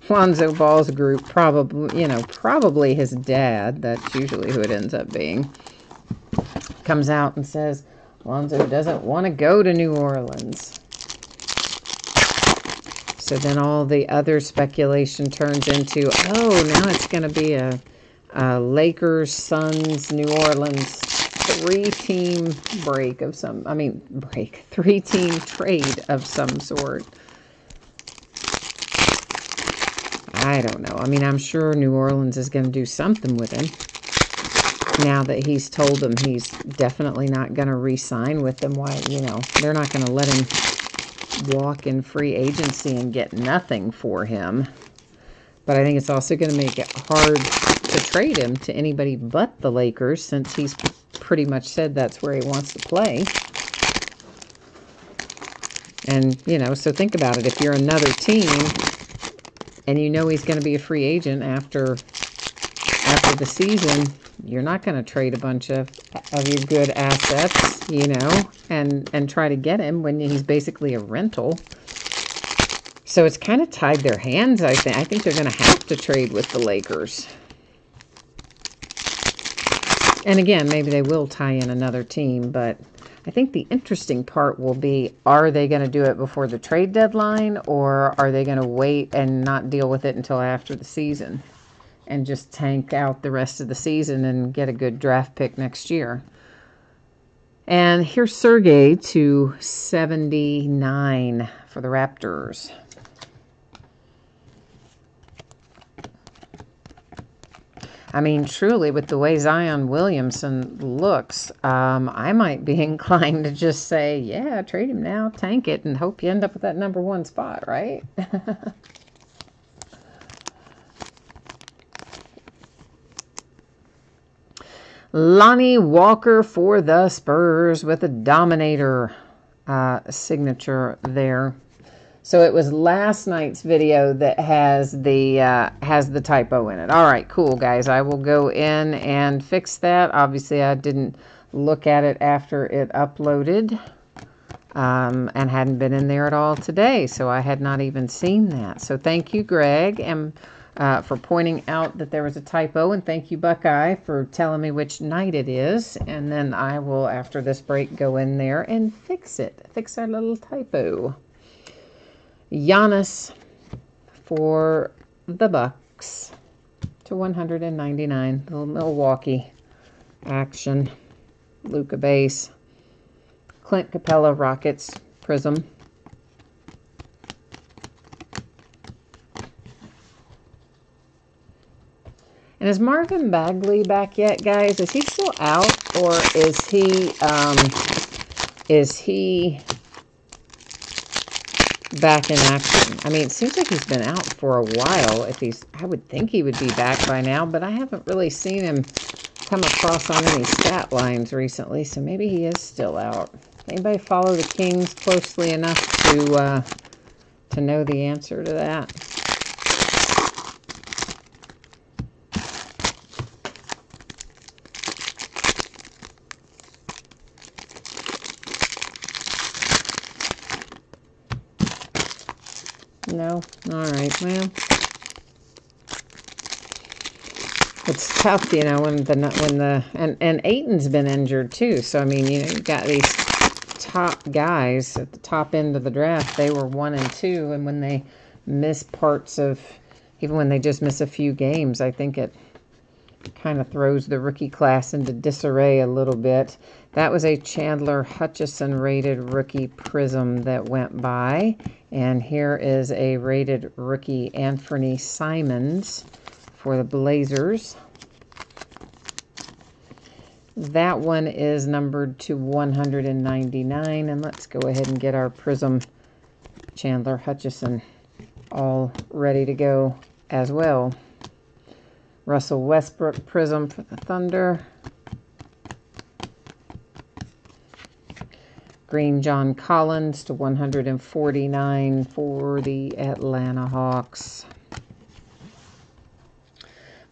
Lonzo Ball's group, probably his dad, that's usually who it ends up being, comes out and says Lonzo doesn't want to go to New Orleans. So then all the other speculation turns into, now it's going to be a Lakers, Suns, New Orleans 3-team break of some, I mean, 3-team trade of some sort. I don't know. I mean, I'm sure New Orleans is going to do something with him. Now that he's told them he's definitely not going to re-sign with them. Why, you know, they're not going to let him walk in free agency and get nothing for him. But I think it's also going to make it hard to trade him to anybody but the Lakers, since he's pretty much said that's where he wants to play. And, you know, so think about it. If you're another team and you know he's going to be a free agent after the season, you're not going to trade a bunch of your good assets, you know, and try to get him when he's basically a rental. So it's kind of tied their hands, I think. I think they're going to have to trade with the Lakers. And again, maybe they will tie in another team, but I think the interesting part will be, are they going to do it before the trade deadline, or are they going to wait and not deal with it until after the season and just tank out the rest of the season and get a good draft pick next year? And here's Sergey to 79 for the Raptors. I mean, truly, with the way Zion Williamson looks, I might be inclined to just say, yeah, trade him now, tank it, and hope you end up with that #1 spot, right? Lonnie Walker for the Spurs with a Dominator signature there. So it was last night's video that has the typo in it. All right, cool, guys. I will go in and fix that. Obviously, I didn't look at it after it uploaded and hadn't been in there at all today, so I had not even seen that. So thank you, Greg, and for pointing out that there was a typo, and thank you, Buckeye, for telling me which night it is. And then I will, after this break, go in there and fix it. Fix our little typo. Giannis for the Bucks to 199. Little Milwaukee action. Luka base. Clint Capella Rockets Prism. And is Marvin Bagley back yet, guys? Is he still out, or is he back in action? I mean, it seems like he's been out for a while. I would think he would be back by now, but I haven't really seen him come across on any stat lines recently, so maybe he is still out. Anybody follow the Kings closely enough to know the answer to that? No? Alright, well, it's tough, you know, and Ayton's been injured too, so I mean, you know, you've got these top guys at the top end of the draft. They were 1 and 2, and when they miss parts of, even when they just miss a few games, I think it kind of throws the rookie class into disarray a little bit. That was a Chandler Hutchison rated rookie Prism that went by. And here is a rated rookie Anthony Simons for the Blazers. That one is numbered to 199. And let's go ahead and get our Prism Chandler Hutchison all ready to go as well. Russell Westbrook Prism for the Thunder. Green John Collins to 149 for the Atlanta Hawks.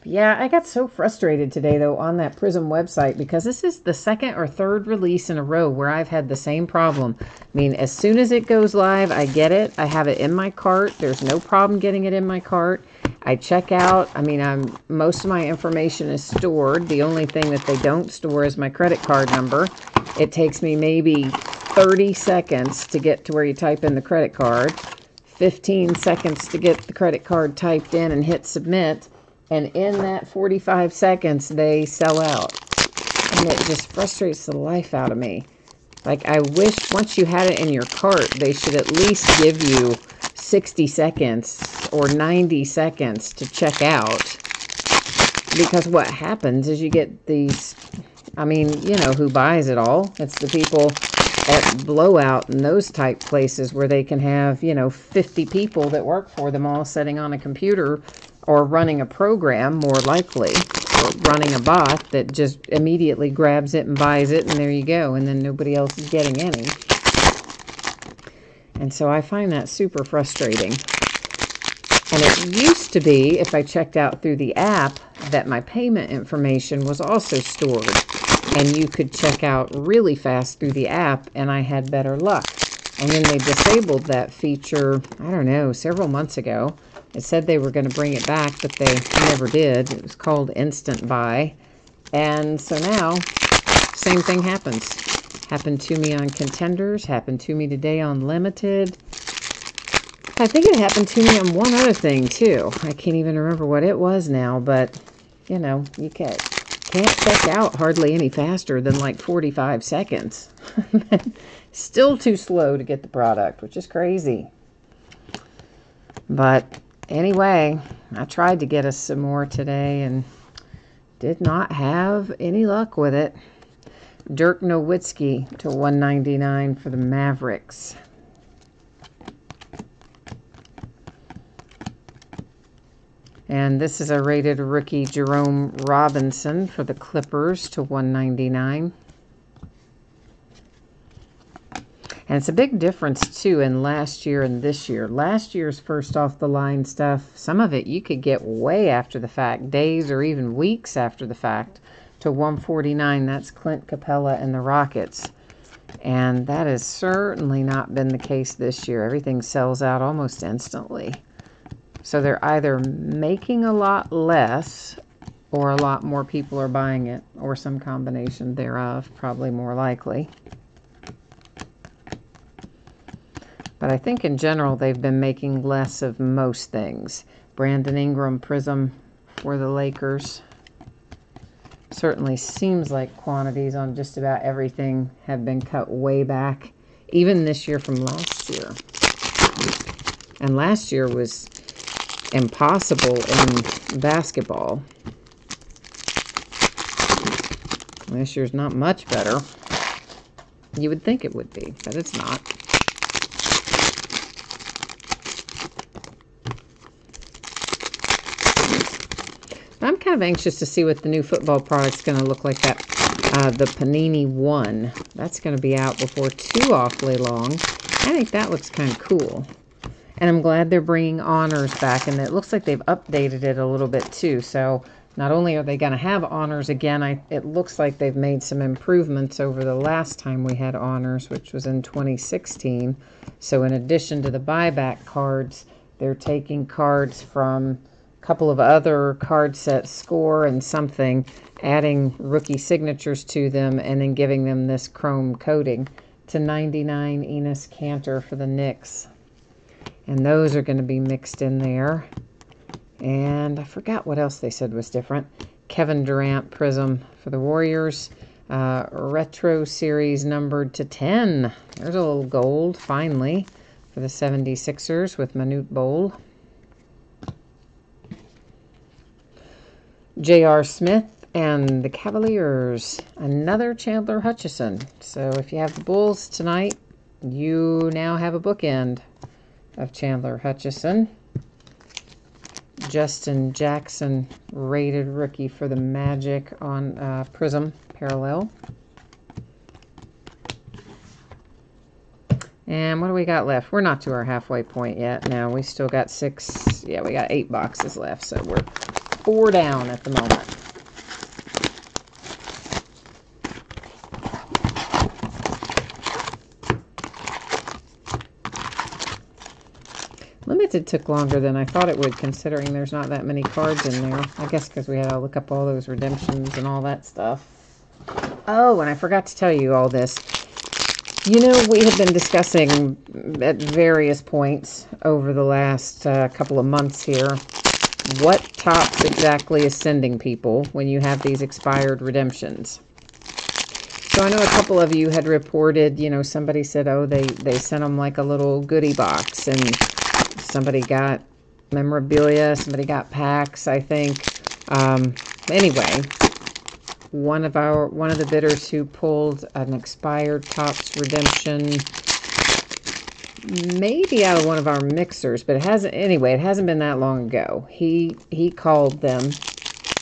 Yeah, I got so frustrated today, though, on that Prism website, because this is the second or third release in a row where I've had the same problem. I mean, as soon as it goes live, I get it. I have it in my cart. There's no problem getting it in my cart. I check out. I mean, most of my information is stored. The only thing that they don't store is my credit card number. It takes me maybe 30 seconds to get to where you type in the credit card, 15 seconds to get the credit card typed in and hit submit. And in that 45 seconds, they sell out. And it just frustrates the life out of me. Like, I wish once you had it in your cart, they should at least give you 60 seconds or 90 seconds to check out. Because what happens is you get these, I mean, you know who buys it all. It's the people at Blowout and those type places where they can have, you know, 50 people that work for them all sitting on a computer or running a program, more likely, or running a bot that just immediately grabs it and buys it, and there you go, and then nobody else is getting any. And so I find that super frustrating. And it used to be, if I checked out through the app, that my payment information was also stored. And you could check out really fast through the app, and I had better luck. And then they disabled that feature, I don't know, several months ago. It said they were going to bring it back, but they never did. It was called Instant Buy. And so now, same thing happens. Happened to me on Contenders, happened to me today on Limited. I think it happened to me on one other thing, too. I can't even remember what it was now, but, you know, you can't check out hardly any faster than like 45 seconds. Still too slow to get the product, which is crazy. But anyway, I tried to get us some more today and did not have any luck with it. Dirk Nowitzki to $1.99 for the Mavericks. And this is a rated rookie, Jerome Robinson for the Clippers to $1.99. And it's a big difference, too, in last year and this year. Last year's first off the line stuff, some of it you could get way after the fact, days or even weeks after the fact, to $149. That's Clint Capella and the Rockets. And that has certainly not been the case this year. Everything sells out almost instantly. So they're either making a lot less or a lot more people are buying it, or some combination thereof, probably more likely. But I think in general they've been making less of most things. Brandon Ingram Prism for the Lakers. Certainly seems like quantities on just about everything have been cut way back, even this year from last year. And last year was impossible in basketball. This year's not much better. You would think it would be, but it's not. I'm kind of anxious to see what the new football product's going to look like. That the Panini 1. That's going to be out before too awfully long. I think that looks kind of cool. And I'm glad they're bringing honors back, and it looks like they've updated it a little bit too. So not only are they going to have honors again, it looks like they've made some improvements over the last time we had honors, which was in 2016. So in addition to the buyback cards, they're taking cards from a couple of other card sets, Score and something, adding rookie signatures to them, and then giving them this chrome coating. To $99, Enes Kanter for the Knicks. And those are going to be mixed in there. And I forgot what else they said was different. Kevin Durant Prism for the Warriors. Retro Series numbered to 10. There's a little gold, finally, for the 76ers with Manute Bol. J.R. Smith and the Cavaliers. Another Chandler Hutchison. So if you have the Bulls tonight, you now have a bookend of Chandler Hutchison. Justin Jackson, rated rookie for the Magic on Prism Parallel. And what do we got left? We're not to our halfway point yet. No, we still got 6. Yeah, we got 8 boxes left, so we're 4 down at the moment. Limited took longer than I thought it would, considering there's not that many cards in there. I guess because we had to look up all those redemptions and all that stuff. Oh, and I forgot to tell you all this. You know, we have been discussing at various points over the last couple of months here what tops exactly is sending people when you have these expired redemptions. So I know a couple of you had reported, you know, somebody said, oh, they sent them like a little goodie box, and somebody got memorabilia, somebody got packs, I think. Anyway, one of the bidders who pulled an expired Topps redemption, maybe out of one of our mixers, but it hasn't been that long ago. He called them,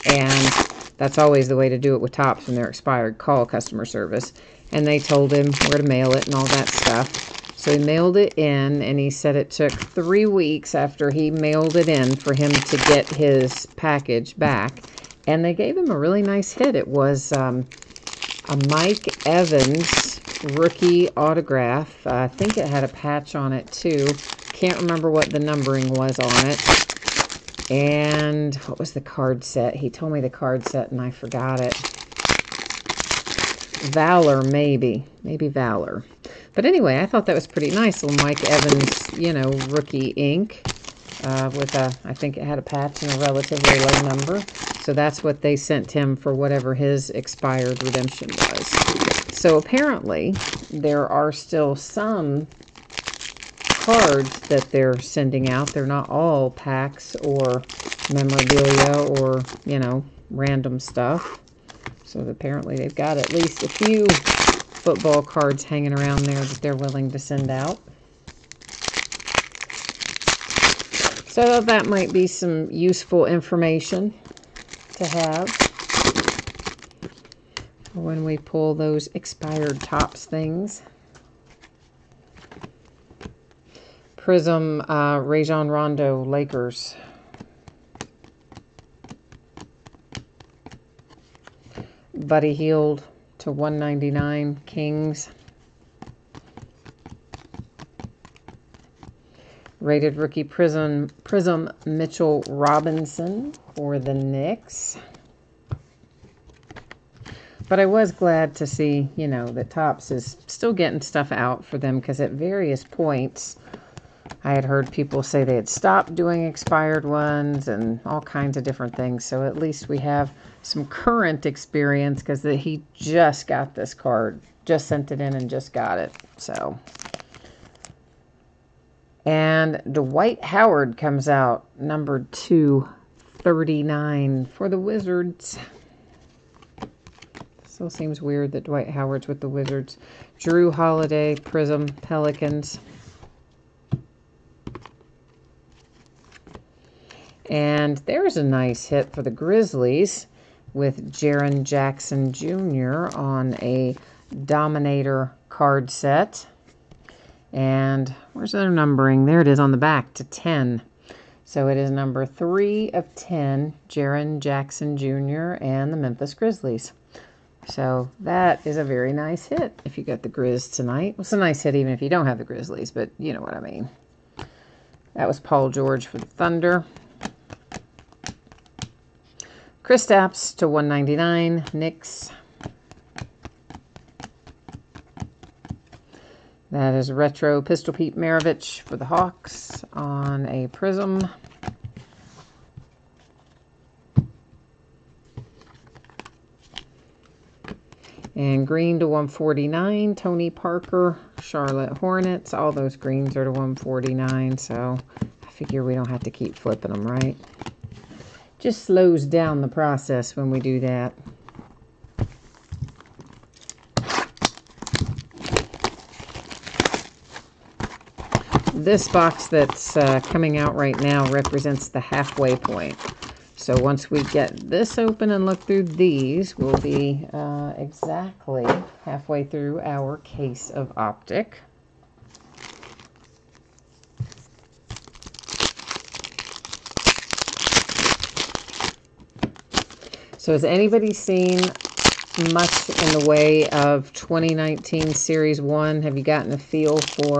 and that's always the way to do it with Topps when they're expired. Call customer service. And they told him where to mail it and all that stuff. So he mailed it in, and he said it took 3 weeks after he mailed it in for him to get his package back. And they gave him a really nice hit. It was a Mike Evans rookie autograph. I think it had a patch on it too. Can't remember what the numbering was on it. And what was the card set? He told me the card set and I forgot it. Valor, maybe Valor. But anyway, I thought that was pretty nice. Little Mike Evans, you know, rookie ink with I think it had a patch and a relatively low number. So that's what they sent him for whatever his expired redemption was. So apparently there are still some cards that they're sending out. They're not all packs or memorabilia or, you know, random stuff. So apparently they've got at least a few football cards hanging around there that they're willing to send out. So that might be some useful information to have when we pull those expired Topps things. Prism, Rajon Rondo, Lakers. Buddy Hield to 199, Kings. Rated rookie Prism Mitchell Robinson for the Knicks. But I was glad to see, you know, that Topps is still getting stuff out for them, because at various points I had heard people say they had stopped doing expired ones and all kinds of different things. So at least we have some current experience, because he just got this card, just sent it in and just got it. So, and Dwight Howard comes out, number 239 for the Wizards. Still seems weird that Dwight Howard's with the Wizards. Drew Holiday, Prism, Pelicans. And there's a nice hit for the Grizzlies with Jaren Jackson Jr. on a Dominator card set. And where's their numbering? There it is on the back, to 10. So it is number 3 of 10, Jaren Jackson Jr. and the Memphis Grizzlies. So that is a very nice hit if you got the Grizz tonight. It's a nice hit even if you don't have the Grizzlies, but you know what I mean. That was Paul George for the Thunder. Kristaps to 199, Knicks. That is retro Pistol Pete Maravich for the Hawks on a Prism. And green to 149, Tony Parker, Charlotte Hornets. All those greens are to 149, so I figure we don't have to keep flipping them, right? Just slows down the process when we do that. This box that's coming out right now represents the halfway point. So once we get this open and look through these, we'll be exactly halfway through our case of Optic. So has anybody seen much in the way of 2019 Series 1? Have you gotten a feel for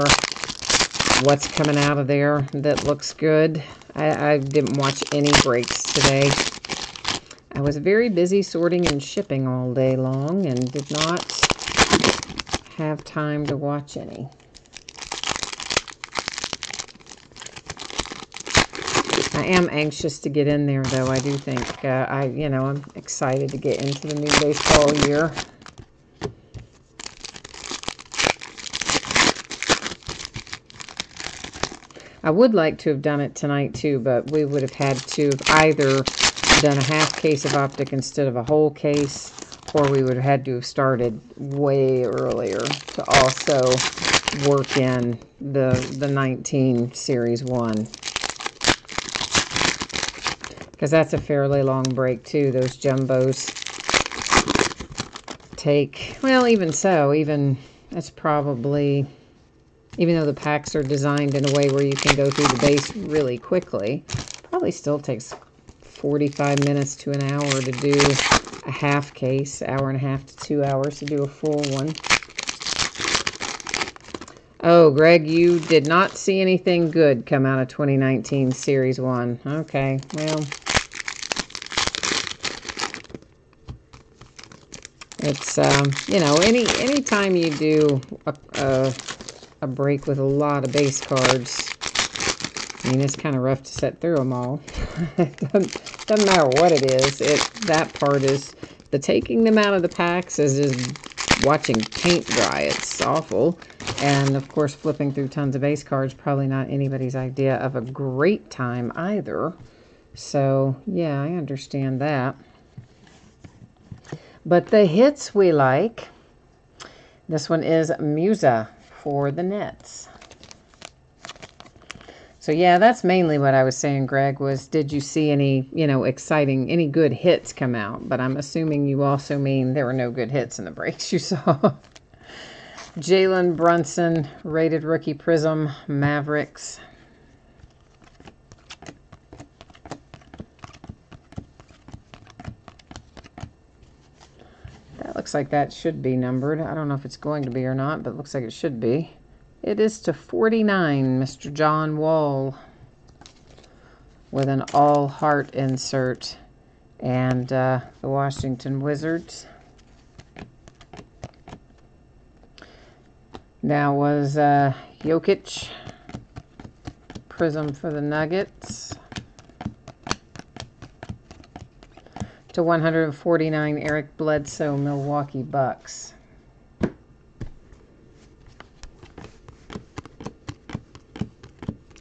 what's coming out of there that looks good? I didn't watch any breaks today. I was very busy sorting and shipping all day long and did not have time to watch any. I am anxious to get in there, though. I do think I'm excited to get into the new baseball year. I would like to have done it tonight too, but we would have had to have either done a half case of Optic instead of a whole case, or we would have had to have started way earlier to also work in the 19 Series 1. Because that's a fairly long break too. Those jumbos take, well, even so, that's probably, even though the packs are designed in a way where you can go through the base really quickly, probably still takes 45 minutes to an hour to do a half case, hour and a half to 2 hours to do a full one. Oh, Greg, you did not see anything good come out of 2019 Series 1. Okay, well, it's, you know, any time you do a break with a lot of base cards, I mean, it's kind of rough to set through them all. It doesn't matter what it is. That part is, the taking them out of the packs is just watching paint dry. It's awful. And, of course, flipping through tons of base cards, probably not anybody's idea of a great time either. So, yeah, I understand that. But the hits we like, this one is Musa for the Nets. So, yeah, that's mainly what I was saying, Greg, was did you see any, you know, exciting, any good hits come out? But I'm assuming you also mean there were no good hits in the breaks you saw. Jalen Brunson, rated rookie Prism, Mavericks. That looks like that should be numbered. I don't know if it's going to be or not, but it looks like it should be. It is to 49, Mr. John Wall, with an all-heart insert, and the Washington Wizards. Now was Jokic, Prism for the Nuggets. To 149, Eric Bledsoe, Milwaukee Bucks.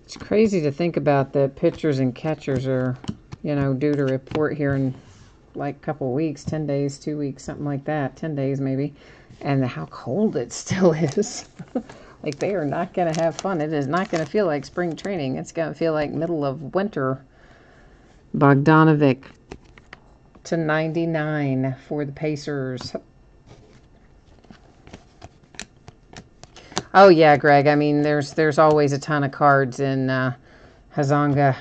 It's crazy to think about that pitchers and catchers are, you know, due to report here in like a couple of weeks, 10 days, 2 weeks, something like that, 10 days maybe, and how cold it still is. Like, they are not going to have fun. It is not going to feel like spring training. It's going to feel like middle of winter. Bogdanovic to 99 for the Pacers. Oh, yeah, Greg. I mean, there's always a ton of cards in Hazanga,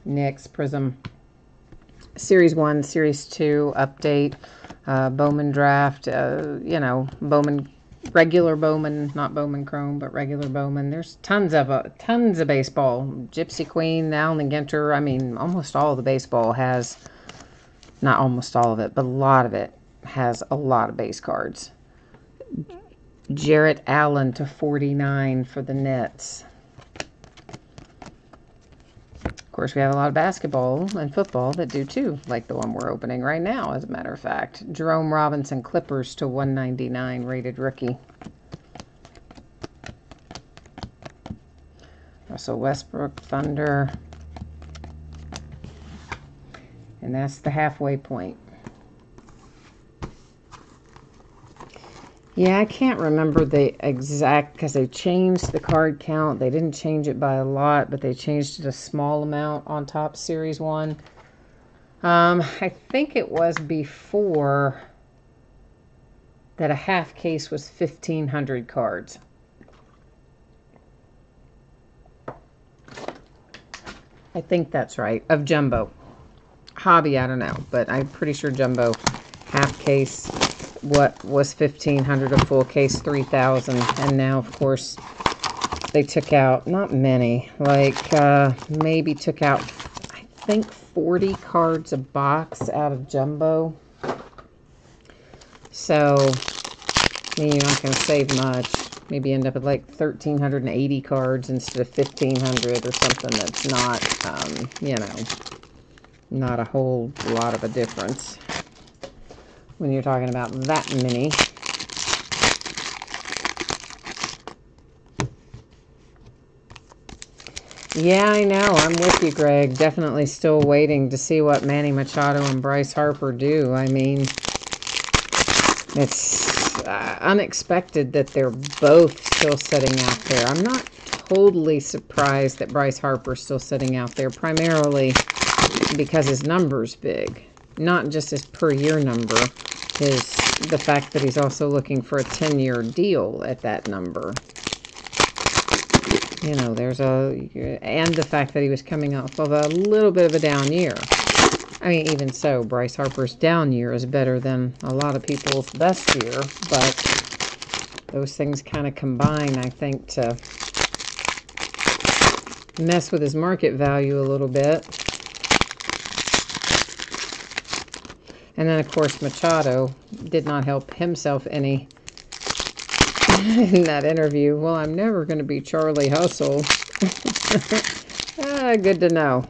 Knicks, Prism. Series 1, Series 2, Update, Bowman Draft, you know, Bowman, regular Bowman, not Bowman Chrome, but regular Bowman. There's tons of baseball. Gypsy Queen, Allen Ginter. I mean, almost all of the baseball has, not almost all of it, but a lot of it has a lot of base cards. Jarrett Allen to 49 for the Nets. Of course, we have a lot of basketball and football that do too, like the one we're opening right now, as a matter of fact. Jerome Robinson, Clippers to 199, rated rookie. Russell Westbrook, Thunder. And that's the halfway point. Yeah, I can't remember the exact, because they changed the card count. They didn't change it by a lot, but they changed it a small amount on top Series 1. I think it was before that a half case was 1,500 cards. I think that's right, of Jumbo. Hobby, I don't know, but I'm pretty sure Jumbo half case, what was 1,500, a full case 3,000, and now of course they took out not many, like maybe took out I think 40 cards a box out of Jumbo. So I mean, you're not going to save much. Maybe end up with like 1,380 cards instead of 1,500 or something. That's not you know, not a whole lot of a difference when you're talking about that many. Yeah, I know. I'm with you, Greg. Definitely still waiting to see what Manny Machado and Bryce Harper do. I mean, it's unexpected that they're both still sitting out there. I'm not totally surprised that Bryce Harper's still sitting out there, primarily because his number's big. Not just his per-year number, the fact that he's also looking for a 10-year deal at that number. You know, and the fact that he was coming off of a little bit of a down year. I mean, even so, Bryce Harper's down year is better than a lot of people's best year, but those things kind of combine, I think, to mess with his market value a little bit. And then, of course, Machado did not help himself any in that interview. Well, I'm never going to be Charlie Hustle. Good to know.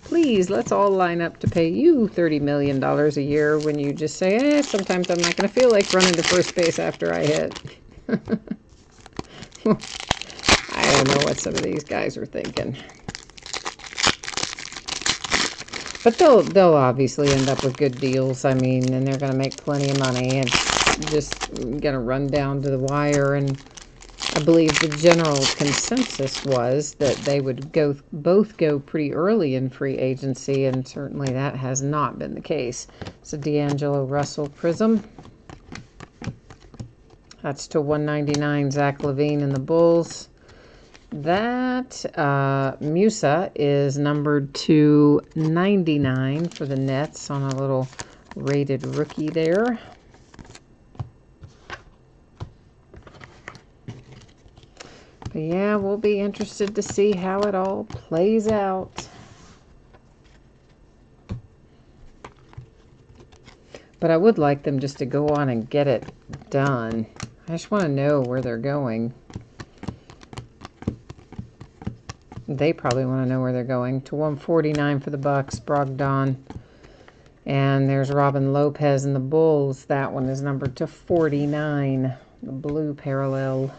Please, let's all line up to pay you $30 million a year when you just say, sometimes I'm not going to feel like running to first base after I hit. I don't know what some of these guys are thinking. But they'll obviously end up with good deals. I mean, and they're going to make plenty of money. And just going to run down to the wire. And I believe the general consensus was that they would both go pretty early in free agency. And certainly that has not been the case. It's a D'Angelo Russell Prism. That's to 199, Zach LaVine and the Bulls. That Musa is numbered to 99 for the Nets on a little rated rookie there. But yeah, we'll be interested to see how it all plays out. But I would like them just to go on and get it done. I just want to know where they're going. They probably want to know where they're going. To 149 for the Bucks, Brogdon. And there's Robin Lopez and the Bulls. That one is numbered to 49. The blue parallel.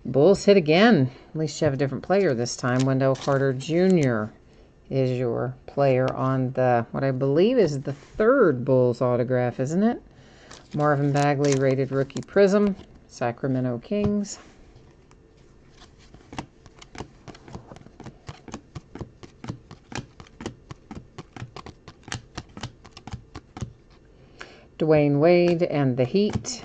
Bulls hit again. At least you have a different player this time. Wendell Carter Jr. is your player on the, what I believe is the third Bulls autograph, isn't it? Marvin Bagley, rated rookie Prism. Sacramento Kings. Dwayne Wade and the Heat.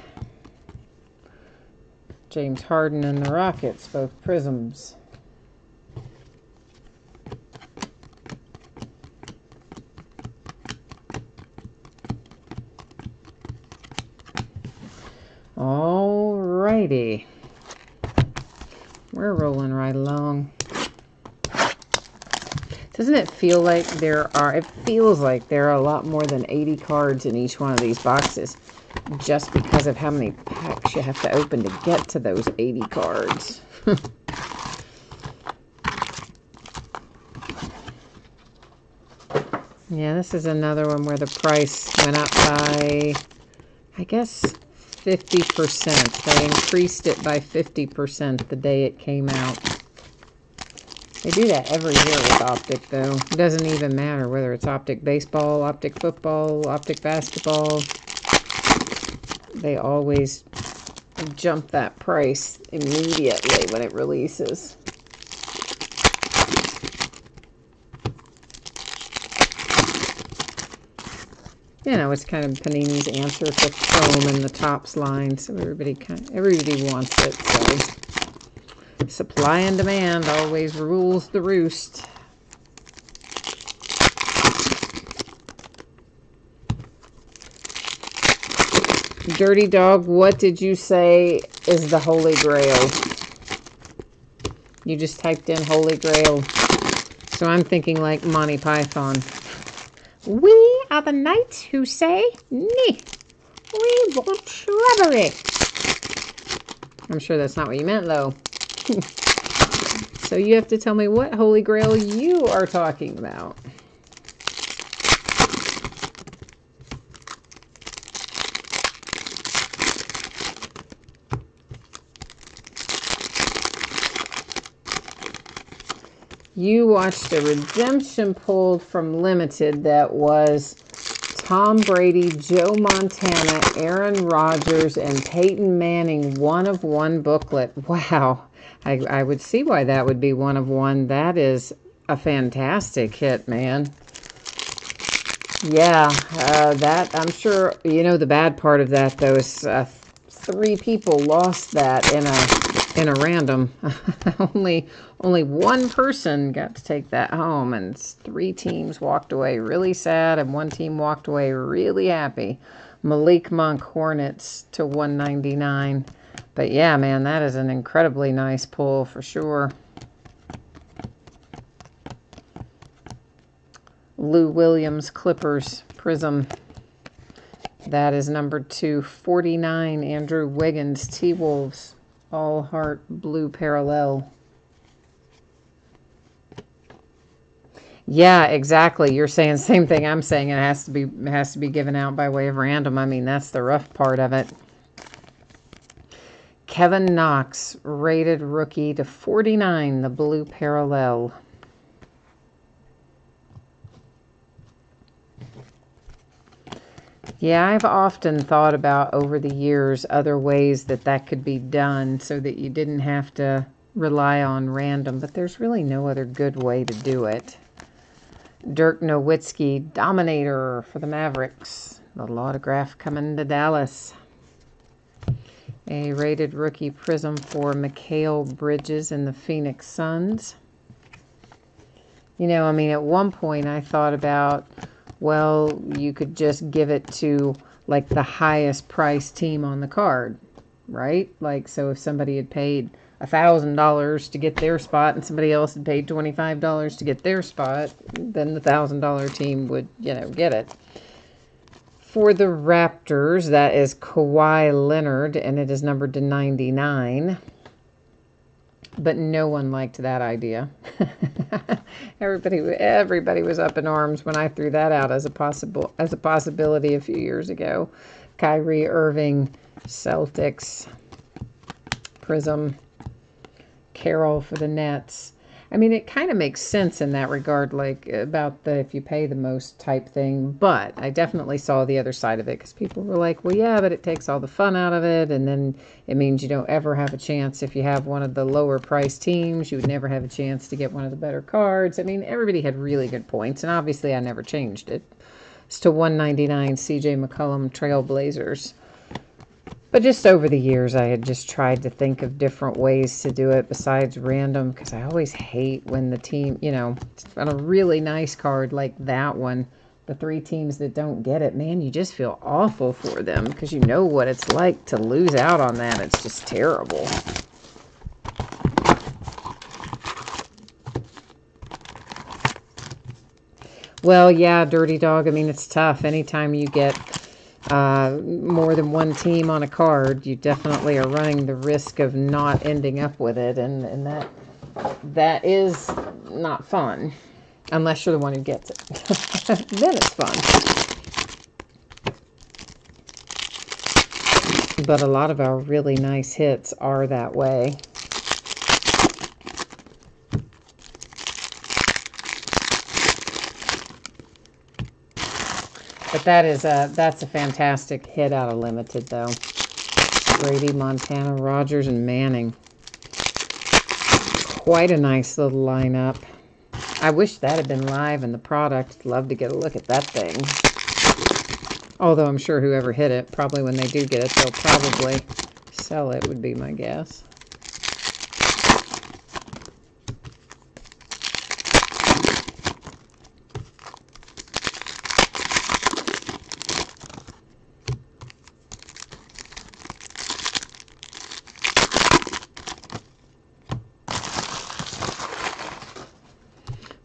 James Harden and the Rockets, both Prisms. Alrighty. We're rolling right along. Doesn't it feel like it feels like there are a lot more than 80 cards in each one of these boxes, just because of how many packs you have to open to get to those 80 cards. Yeah, this is another one where the price went up by, I guess, 50%. They increased it by 50% the day it came out. They do that every year with Optic, though. It doesn't even matter whether it's Optic baseball, Optic football, Optic basketball. They always jump that price immediately when it releases. You know, it's kind of Panini's answer to foam in the tops line, so everybody wants it. So supply and demand always rules the roost. Dirty Dog, what did you say is the Holy Grail? You just typed in Holy Grail. So I'm thinking like Monty Python. We are the knights who say, "Nee, we want robbery." I'm sure that's not what you meant, though. So you have to tell me what Holy Grail you are talking about. You watched a redemption pulled from Limited that was Tom Brady, Joe Montana, Aaron Rodgers, and Peyton Manning one-of-one booklet. Wow. I would see why that would be one of one. That is a fantastic hit, man. Yeah, that, I'm sure, you know, the bad part of that, though, is 3 people lost that in a random. only one person got to take that home, and 3 teams walked away really sad, and 1 team walked away really happy. Malik Monk Hornets to 199. But yeah, man, that is an incredibly nice pull for sure. Lou Williams Clippers Prism. That is number 249. Andrew Wiggins T-Wolves All Heart Blue Parallel. Yeah, exactly. You're saying the same thing I'm saying. It has to be given out by way of random. I mean, that's the rough part of it. Kevin Knox, rated rookie to 49, the blue parallel. Yeah, I've often thought about over the years other ways that could be done so that you didn't have to rely on random, but there's really no other good way to do it. Dirk Nowitzki, Dominator for the Mavericks. The autograph coming to Dallas. A rated rookie prism for Mikal Bridges and the Phoenix Suns. You know, I mean, at one point I thought about, well, you could just give it to, like, the highest price team on the card, right? Like, so if somebody had paid $1,000 to get their spot and somebody else had paid $25 to get their spot, then the $1,000 team would, you know, get it. For the Raptors, that is Kawhi Leonard, and it is numbered to 99. But no one liked that idea. Everybody was up in arms when I threw that out as a possibility a few years ago. Kyrie Irving, Celtics, Prism, Carroll for the Nets. I mean, it kind of makes sense in that regard, like about the if you pay the most type thing. But I definitely saw the other side of it because people were like, well, yeah, but it takes all the fun out of it. And then it means you don't ever have a chance. If you have one of the lower price teams, you would never have a chance to get one of the better cards. I mean, everybody had really good points. And obviously, I never changed it. It's to 199 CJ McCollum Trailblazers. But just over the years, I had just tried to think of different ways to do it besides random, because I always hate when the team, you know, on a really nice card like that one, the 3 teams that don't get it, man, you just feel awful for them because you know what it's like to lose out on that. It's just terrible. Well, yeah, Dirty Dog, I mean, it's tough. Anytime you get more than one team on a card, you definitely are running the risk of not ending up with it, and that is not fun unless you're the one who gets it. Then it's fun. But a lot of our really nice hits are that way. But that's a fantastic hit out of Limited, though. Brady, Montana, Rodgers, and Manning. Quite a nice little lineup. I wish that had been live in the product. Love to get a look at that thing. Although I'm sure whoever hit it, probably when they do get it, they'll probably sell it, would be my guess.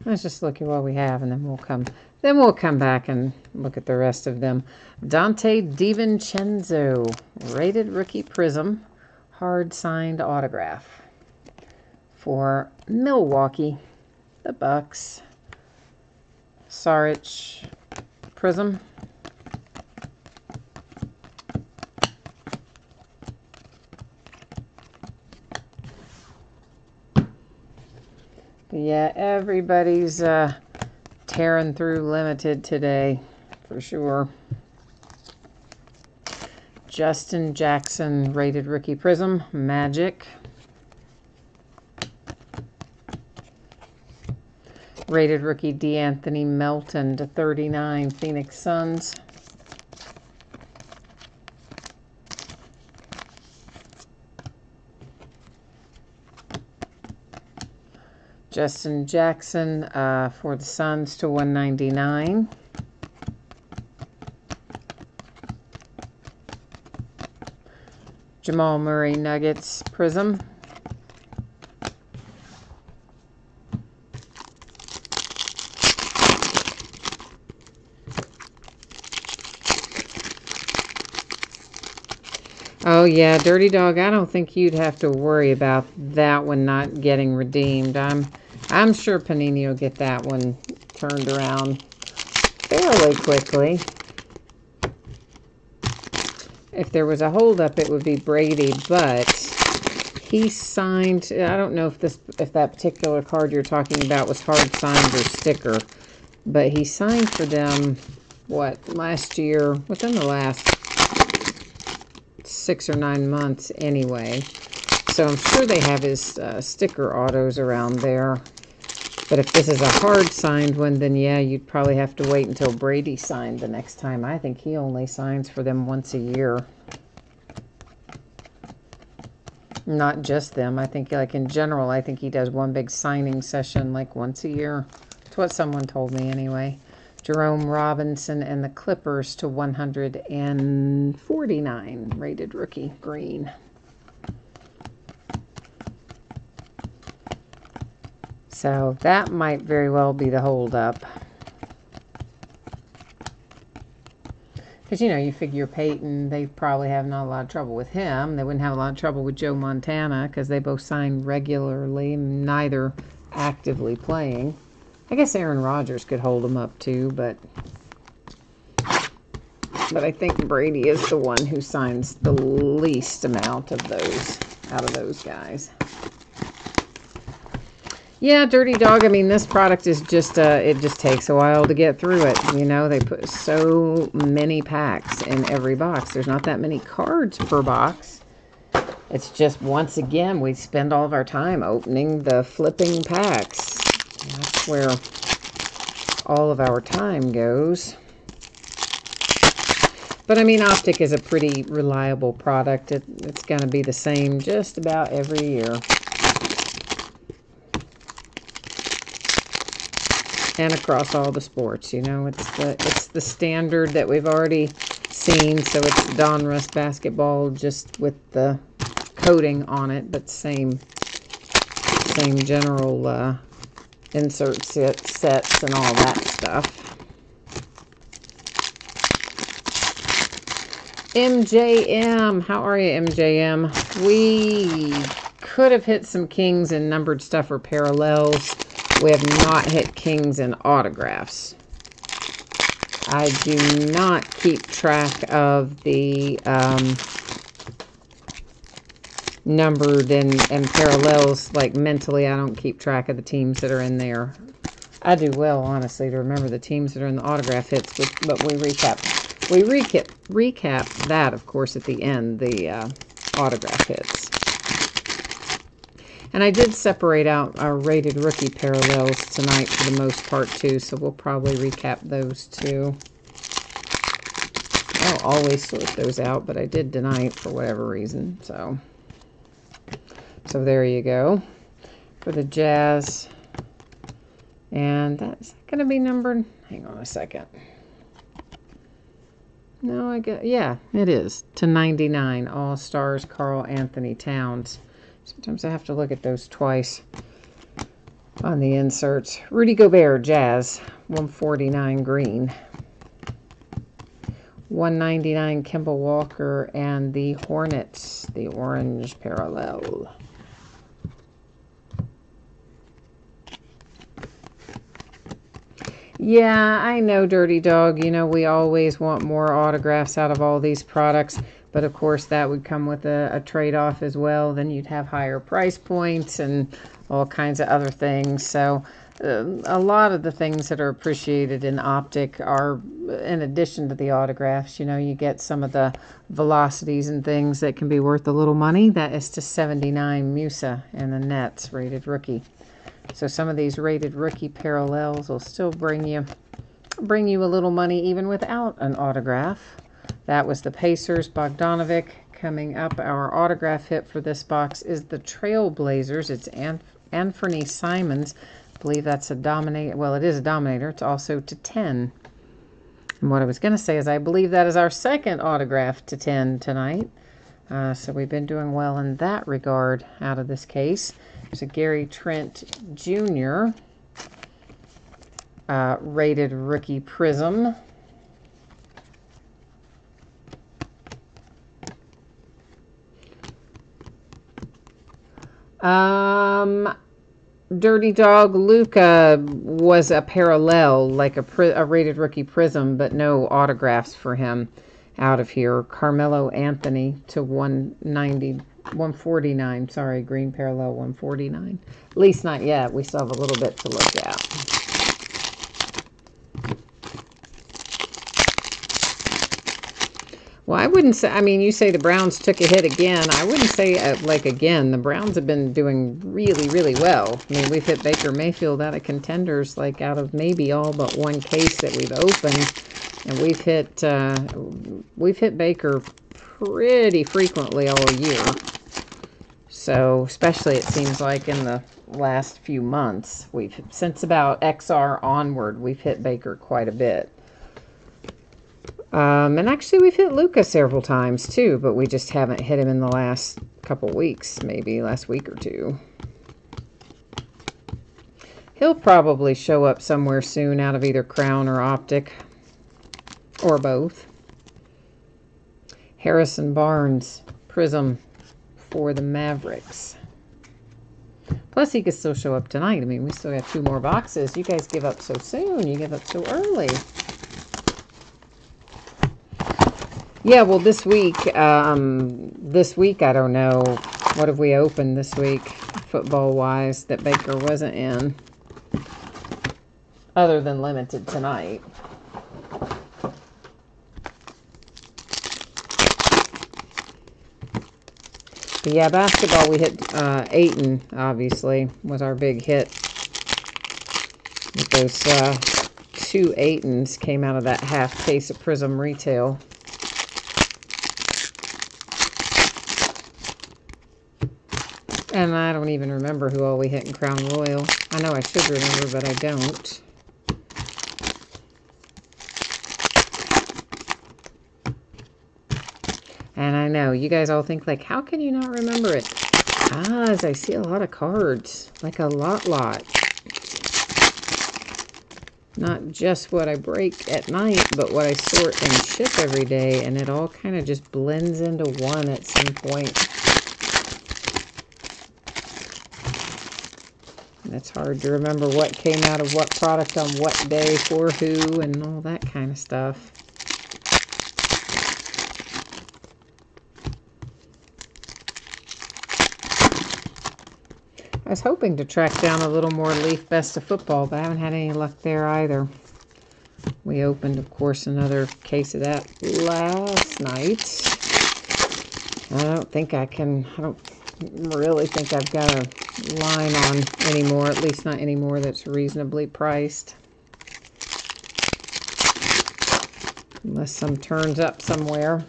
Let's just look at what we have, and then we'll come back and look at the rest of them. Dante DiVincenzo, rated rookie prism, hard signed autograph for Milwaukee, the Bucks. Saric prism. Yeah, everybody's tearing through limited today, for sure. Justin Jackson, rated rookie prism, Magic. Rated rookie D'Anthony Melton to 39, Phoenix Suns. Justin Jackson for the Suns to 199. Jamal Murray Nuggets Prism. Oh yeah, Dirty Dog, I don't think you'd have to worry about that one not getting redeemed. I'm sure Panini will get that one turned around fairly quickly. If there was a holdup, it would be Brady, but he signed, I don't know if that particular card you're talking about was hard signed or sticker, but he signed for them, what, last year, within the last 6 or 9 months anyway. So I'm sure they have his sticker autos around there. But if this is a hard signed one, then yeah, you'd probably have to wait until Brady signed the next time. I think he only signs for them once a year. Not just them. I think, like, in general, I think he does one big signing session like once a year. That's what someone told me anyway. Jerome Robinson and the Clippers to 149, rated rookie, green. So that might very well be the holdup. Because, you know, you figure Peyton, they probably have not a lot of trouble with him. They wouldn't have a lot of trouble with Joe Montana because they both sign regularly, neither actively playing. I guess Aaron Rodgers could hold them up too, but I think Brady is the one who signs the least amount of those out of those guys. Yeah, Dirty Dog, I mean, this product is just, it just takes a while to get through it. You know, they put so many packs in every box. There's not that many cards per box. It's just, once again, we spend all of our time opening the flipping packs. That's where all of our time goes. But, I mean, Optic is a pretty reliable product. It's going to be the same just about every year. And across all the sports, you know, it's the standard that we've already seen. So it's Donruss basketball, just with the coating on it, but same general insert sets and all that stuff. MJM, how are you, MJM? We could have hit some kings in numbered stuff or parallels. We have not hit kings and autographs. I do not keep track of the numbered and parallels. Like, mentally, I don't keep track of the teams that are in there. I do well, honestly, to remember the teams that are in the autograph hits, but we recap. We recap that, of course, at the end, the autograph hits. And I did separate out our rated rookie parallels tonight for the most part, too. So we'll probably recap those, too. I don't always sort those out, but I did tonight for whatever reason. So there you go. For the Jazz. And that's going to be numbered. Hang on a second. No, I get, yeah, it is. To 99. All-Stars, Karl Anthony Towns. Sometimes I have to look at those twice on the inserts. Rudy Gobert, Jazz, 149 green. 199 Kemba Walker and the Hornets, the orange parallel. Yeah, I know, Dirty Dog. You know, we always want more autographs out of all these products. But of course, that would come with a trade-off as well. Then you'd have higher price points and all kinds of other things. So a lot of the things that are appreciated in Optic are, in addition to the autographs, you know, you get some of the velocities and things that can be worth a little money. That is to 79 Musa and the Nets rated rookie. So some of these rated rookie parallels will still bring you a little money even without an autograph. That was the Pacers, Bogdanovic. Coming up, our autograph hit for this box is the Trailblazers. It's Anthony Simons. I believe that's a Dominator. Well, it is a Dominator. It's also to 10. And what I was going to say is I believe that is our second autograph to 10 tonight. So we've been doing well in that regard out of this case. There's a Gary Trent Jr. Rated rookie prism. Dirty Dog Luka was a parallel, like a rated rookie prism, but no autographs for him out of here. Carmelo Anthony to 149. Sorry, green parallel 149. At least not yet. We still have a little bit to look at. Well, I wouldn't say, I mean, you say the Browns took a hit again. I wouldn't say, like, again. The Browns have been doing really, really well. I mean, we've hit Baker Mayfield out of contenders, like, out of maybe all but one case that we've opened. And we've hit Baker pretty frequently all year. So, especially, it seems like in the last few months, since about XR onward, we've hit Baker quite a bit. And actually, we've hit Luka several times, too, but we just haven't hit him in the last couple weeks, maybe last week or two. He'll probably show up somewhere soon out of either Crown or Optic, or both. Harrison Barnes, Prism for the Mavericks. Plus, he could still show up tonight. I mean, we still have 2 more boxes. You guys give up so soon. You give up so early. Yeah, well, this week, I don't know. What have we opened this week, football-wise, that Baker wasn't in? Other than limited tonight. But yeah, basketball, we hit Ayton, obviously, was our big hit. With those 2 Aytons came out of that half case of Prism Retail. And I don't even remember who all we hit in Crown Royal. I know I should remember, but I don't. And I know, you guys all think, like, how can you not remember it? As I see a lot of cards. Like a lot. Not just what I break at night, but what I sort and ship every day. And it all kind of just blends into one at some point. It's hard to remember what came out of what product on what day for who and all that kind of stuff. I was hoping to track down a little more Leaf Best of Football, but I haven't had any luck there either. We opened, of course, another case of that last night. I don't really think I've got a line on anymore, at least not anymore that's reasonably priced. Unless some turns up somewhere.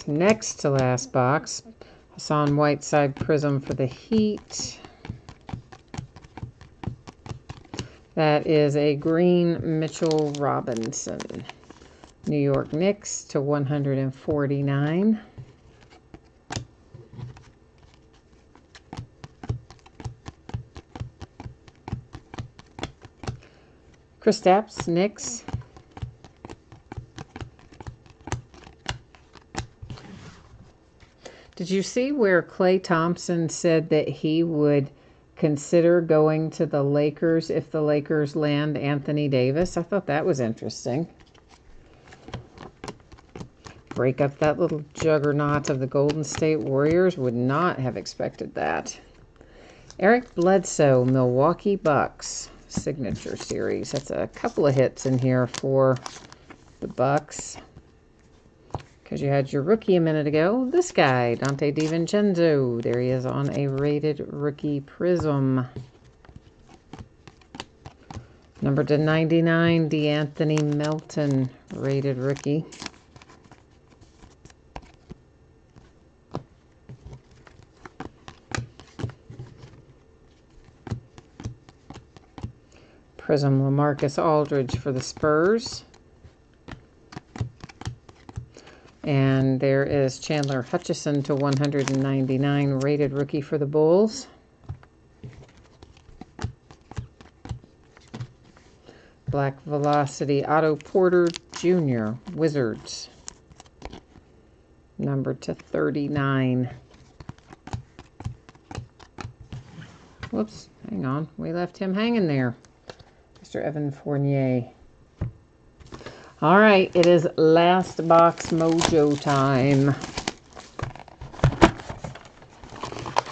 Next to last box, Hassan Whiteside Prism for the Heat. That is a green Mitchell Robinson. New York Knicks to 149. Kristaps, Knicks. Did you see where Klay Thompson said that he would consider going to the Lakers if the Lakers land Anthony Davis? I thought that was interesting. Break up that little juggernaut of the Golden State Warriors. Would not have expected that. Eric Bledsoe, Milwaukee Bucks. Signature series. That's a couple of hits in here for the Bucks. Because you had your rookie a minute ago. This guy, Dante DiVincenzo. There he is on a rated rookie prism. Number to 99, DeAnthony Melton, rated rookie. Prism LaMarcus Aldridge for the Spurs. And there is Chandler Hutchison to 199, rated rookie for the Bulls. Black Velocity Otto Porter Jr., Wizards. Number to 39. Whoops, hang on. We left him hanging there. Mr. Evan Fournier. All right, it is last box mojo time.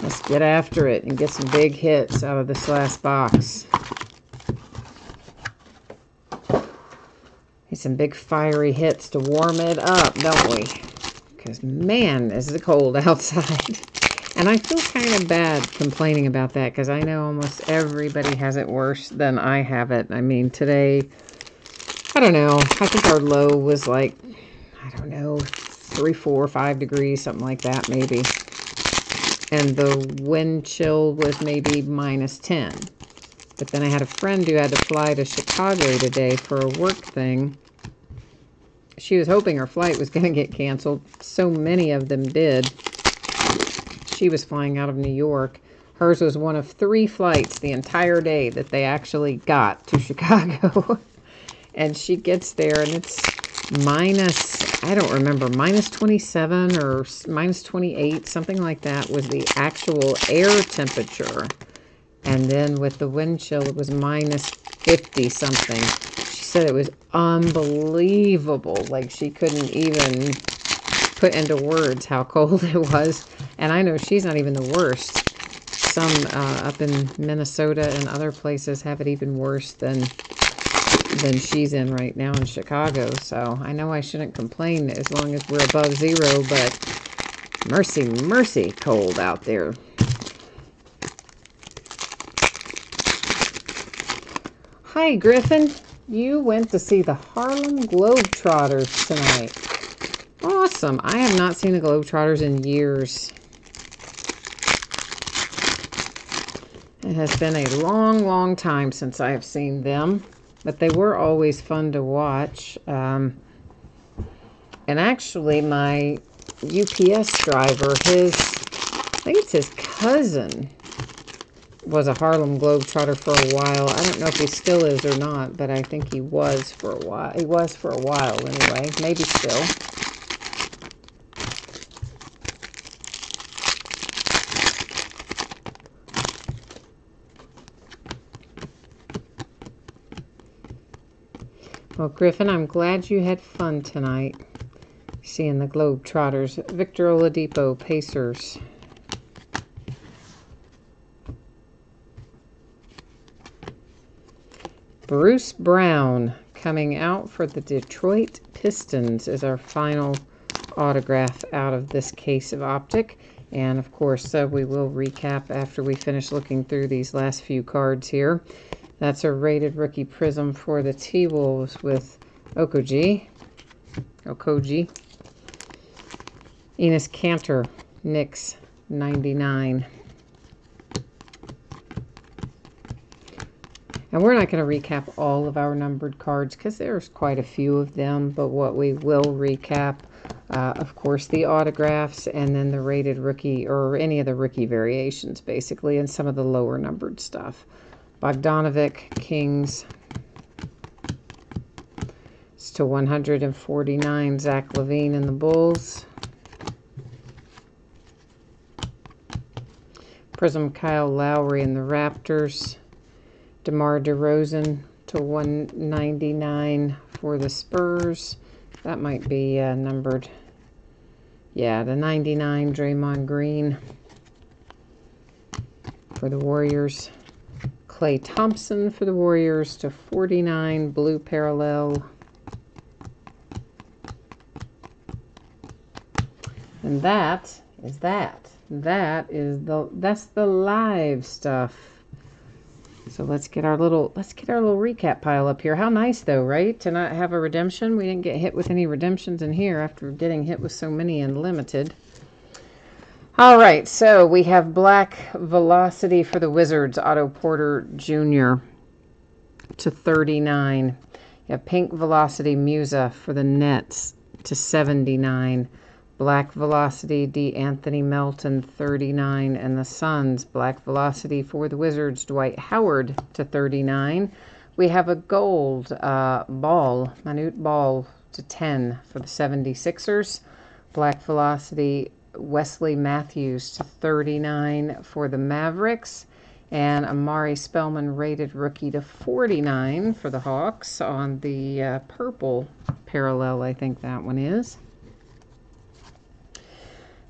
Let's get after it and get some big hits out of this last box. Need some big fiery hits to warm it up, don't we? Because, man, is it cold outside. And I feel kind of bad complaining about that because I know almost everybody has it worse than I have it. I mean, today, I don't know. I think our low was like, I don't know, 3, 4, 5 degrees, something like that maybe. And the wind chill was maybe -10. But then I had a friend who had to fly to Chicago today for a work thing. She was hoping her flight was going to get canceled. So many of them did. She was flying out of New York. Hers was one of 3 flights the entire day that they actually got to Chicago. And she gets there and it's I don't remember, -27 or -28, something like that was the actual air temperature. And then with the wind chill, it was -50 something. She said it was unbelievable. Like she couldn't even put into words how cold it was. And I know she's not even the worst. Some up in Minnesota and other places have it even worse than she's in right now in Chicago. So I know I shouldn't complain as long as we're above 0, but mercy, mercy cold out there. Hi, Griffin. You went to see the Harlem Globetrotters tonight. Awesome. I have not seen the Globetrotters in years. It has been a long, long time since I have seen them. But they were always fun to watch. And actually, my UPS driver, I think it's his cousin, was a Harlem Globetrotter for a while. I don't know if he still is or not, but I think he was for a while. He was for a while anyway. Maybe still. Well, Griffin, I'm glad you had fun tonight seeing the Globetrotters. Victor Oladipo, Pacers. Bruce Brown coming out for the Detroit Pistons is our final autograph out of this case of Optic. And, of course, we will recap after we finish looking through these last few cards here. That's a rated rookie prism for the T-Wolves with Okogie. Enes Kanter, Knicks, 99. And we're not going to recap all of our numbered cards because there's quite a few of them. But what we will recap, of course, the autographs and then the rated rookie or any of the rookie variations, basically, and some of the lower numbered stuff. Bogdanovic, Kings. to 149, Zach Levine and the Bulls. Prism, Kyle Lowry and the Raptors. DeMar DeRozan to 199 for the Spurs. That might be numbered. Yeah, the 99, Draymond Green for the Warriors. Klay Thompson for the Warriors to 49, blue parallel. And that's the live stuff. So let's get our little recap pile up here. How nice though, right? To not have a redemption. We didn't get hit with any redemptions in here after getting hit with so many in limited. All right, so we have Black Velocity for the Wizards, Otto Porter Jr. to 39. You have Pink Velocity Musa for the Nets to 79. Black Velocity D'Anthony Melton 39, and the Suns Black Velocity for the Wizards Dwight Howard to 39. We have a gold Manute Ball to 10 for the 76ers. Black Velocity Wesley Matthews to 39 for the Mavericks, and Amari Spellman rated rookie to 49 for the Hawks on the purple parallel, I think that one is.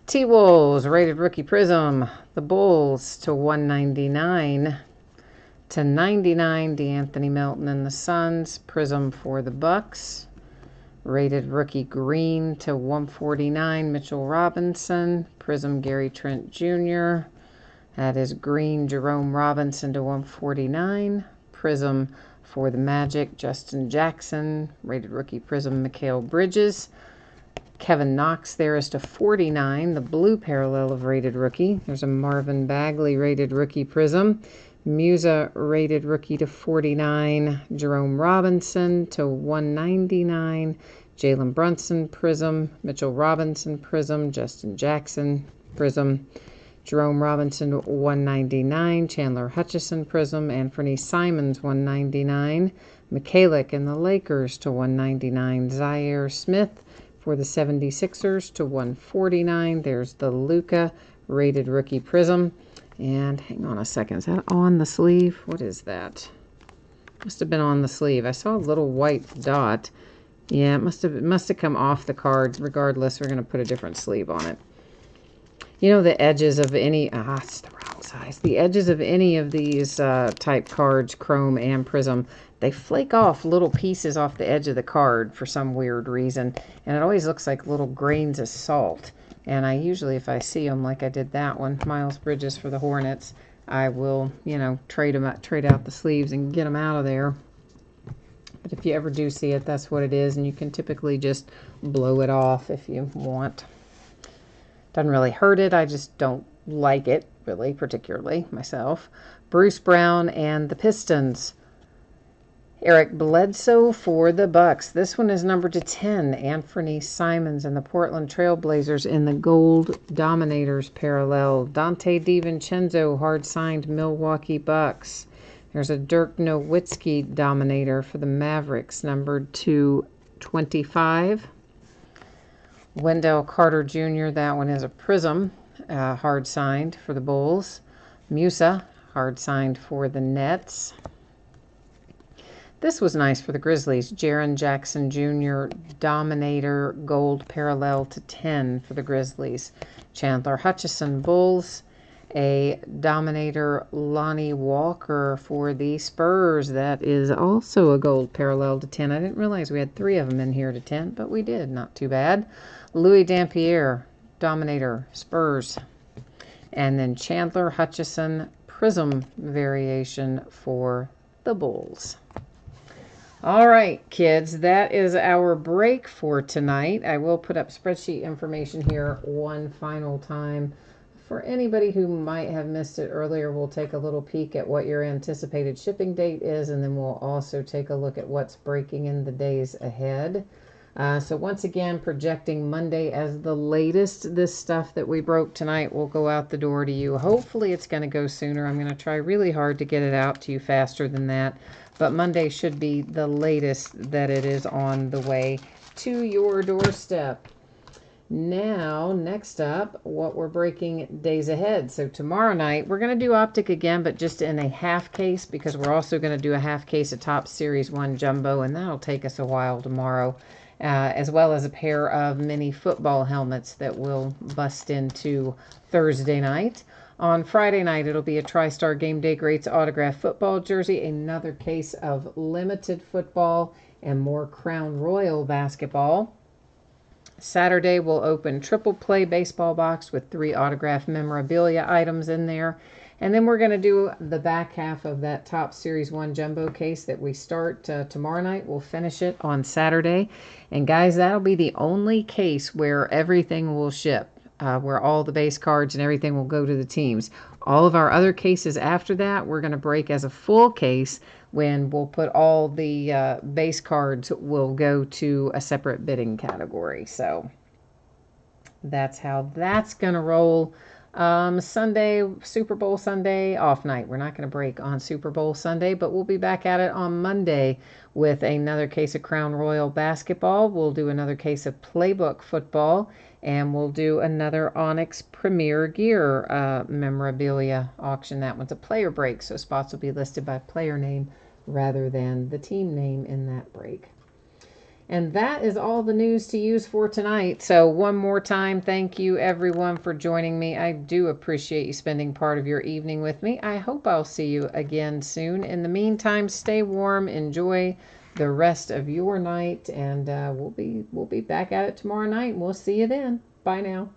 T-Wolves, rated rookie prism. The Bulls to 199 to 99, D'Anthony Melton and the Suns. Prism for the Bucks. Rated rookie green to 149, Mitchell Robinson. Prism Gary Trent Jr. That is green, Jerome Robinson to 149. Prism for the Magic, Justin Jackson. Rated rookie prism, Mikal Bridges. Kevin Knox there is to 49, the blue parallel of rated rookie. There's a Marvin Bagley rated rookie prism. Musa rated rookie to 49. Jerome Robinson to 199. Jalen Brunson prism. Mitchell Robinson prism. Justin Jackson prism. Jerome Robinson 199. Chandler Hutchison prism. Anthony Simons 199. Mikalik and the Lakers to 199. Zaire Smith for the 76ers to 149. There's the Luka rated rookie prism. And hang on a second, is that on the sleeve? What is that? Must have been on the sleeve. I saw a little white dot. Yeah, it must have come off the cards. Regardless, we're going to put a different sleeve on it. You know, the edges of any, it's the wrong size. The edges of any of these type cards, chrome and prism, they flake off little pieces off the edge of the card for some weird reason. And it always looks like little grains of salt. And I usually, if I see them like I did that one, Miles Bridges for the Hornets, I will, you know, trade out the sleeves and get them out of there. But if you ever do see it, that's what it is. And you can typically just blow it off if you want. Doesn't really hurt it. I just don't like it, really, particularly myself. Bruce Brown and the Pistons. Eric Bledsoe for the Bucks. This one is numbered to 10. Anthony Simons and the Portland Trail Blazers in the gold Dominators parallel. Dante DiVincenzo, hard-signed Milwaukee Bucks. There's a Dirk Nowitzki Dominator for the Mavericks, numbered to 25. Wendell Carter Jr., that one is a Prism, hard-signed for the Bulls. Musa, hard-signed for the Nets. This was nice for the Grizzlies. Jaren Jackson Jr., Dominator, gold parallel to 10 for the Grizzlies. Chandler Hutchison, Bulls. A Dominator, Lonnie Walker for the Spurs. That is also a gold parallel to 10. I didn't realize we had 3 of them in here to 10, but we did. Not too bad. Louis Dampier, Dominator, Spurs. And then Chandler Hutchison, Prism variation for the Bulls. All right, kids, that is our break for tonight. I will put up spreadsheet information here one final time. For anybody who might have missed it earlier, we'll take a little peek at what your anticipated shipping date is, and then we'll also take a look at what's breaking in the days ahead. So once again, projecting Monday as the latest. This stuff that we broke tonight will go out the door to you. Hopefully it's going to go sooner. I'm going to try really hard to get it out to you faster than that. But Monday should be the latest that it is on the way to your doorstep. Now, next up, what we're breaking days ahead. So tomorrow night, we're going to do Optic again, but just in a half case, because we're also going to do a half case of Topps Series 1 Jumbo, and that'll take us a while tomorrow, as well as a pair of mini football helmets that we'll bust into Thursday night. On Friday night, it'll be a TriStar Game Day Greats autograph football jersey, another case of limited football, and more Crown Royal basketball. Saturday, we'll open triple play baseball box with 3 autographed memorabilia items in there. And then we're going to do the back half of that Topps Series 1 Jumbo case that we start tomorrow night. We'll finish it on Saturday. And guys, that'll be the only case where everything will ship, where all the base cards and everything will go to the teams. All of our other cases after that, we're going to break as a full case when we'll put all the base cards will go to a separate bidding category. So that's how that's going to roll. Sunday, Super Bowl Sunday, off night. We're not going to break on Super Bowl Sunday, but we'll be back at it on Monday with another case of Crown Royal basketball. We'll do another case of Playbook football, and we'll do another Onyx Premier Gear memorabilia auction. That one's a player break, so spots will be listed by player name rather than the team name in that break. And that is all the news to use for tonight. So one more time, thank you everyone for joining me. I do appreciate you spending part of your evening with me. I hope I'll see you again soon. In the meantime, stay warm, enjoy the rest of your night, and we'll be back at it tomorrow night. We'll see you then. Bye now.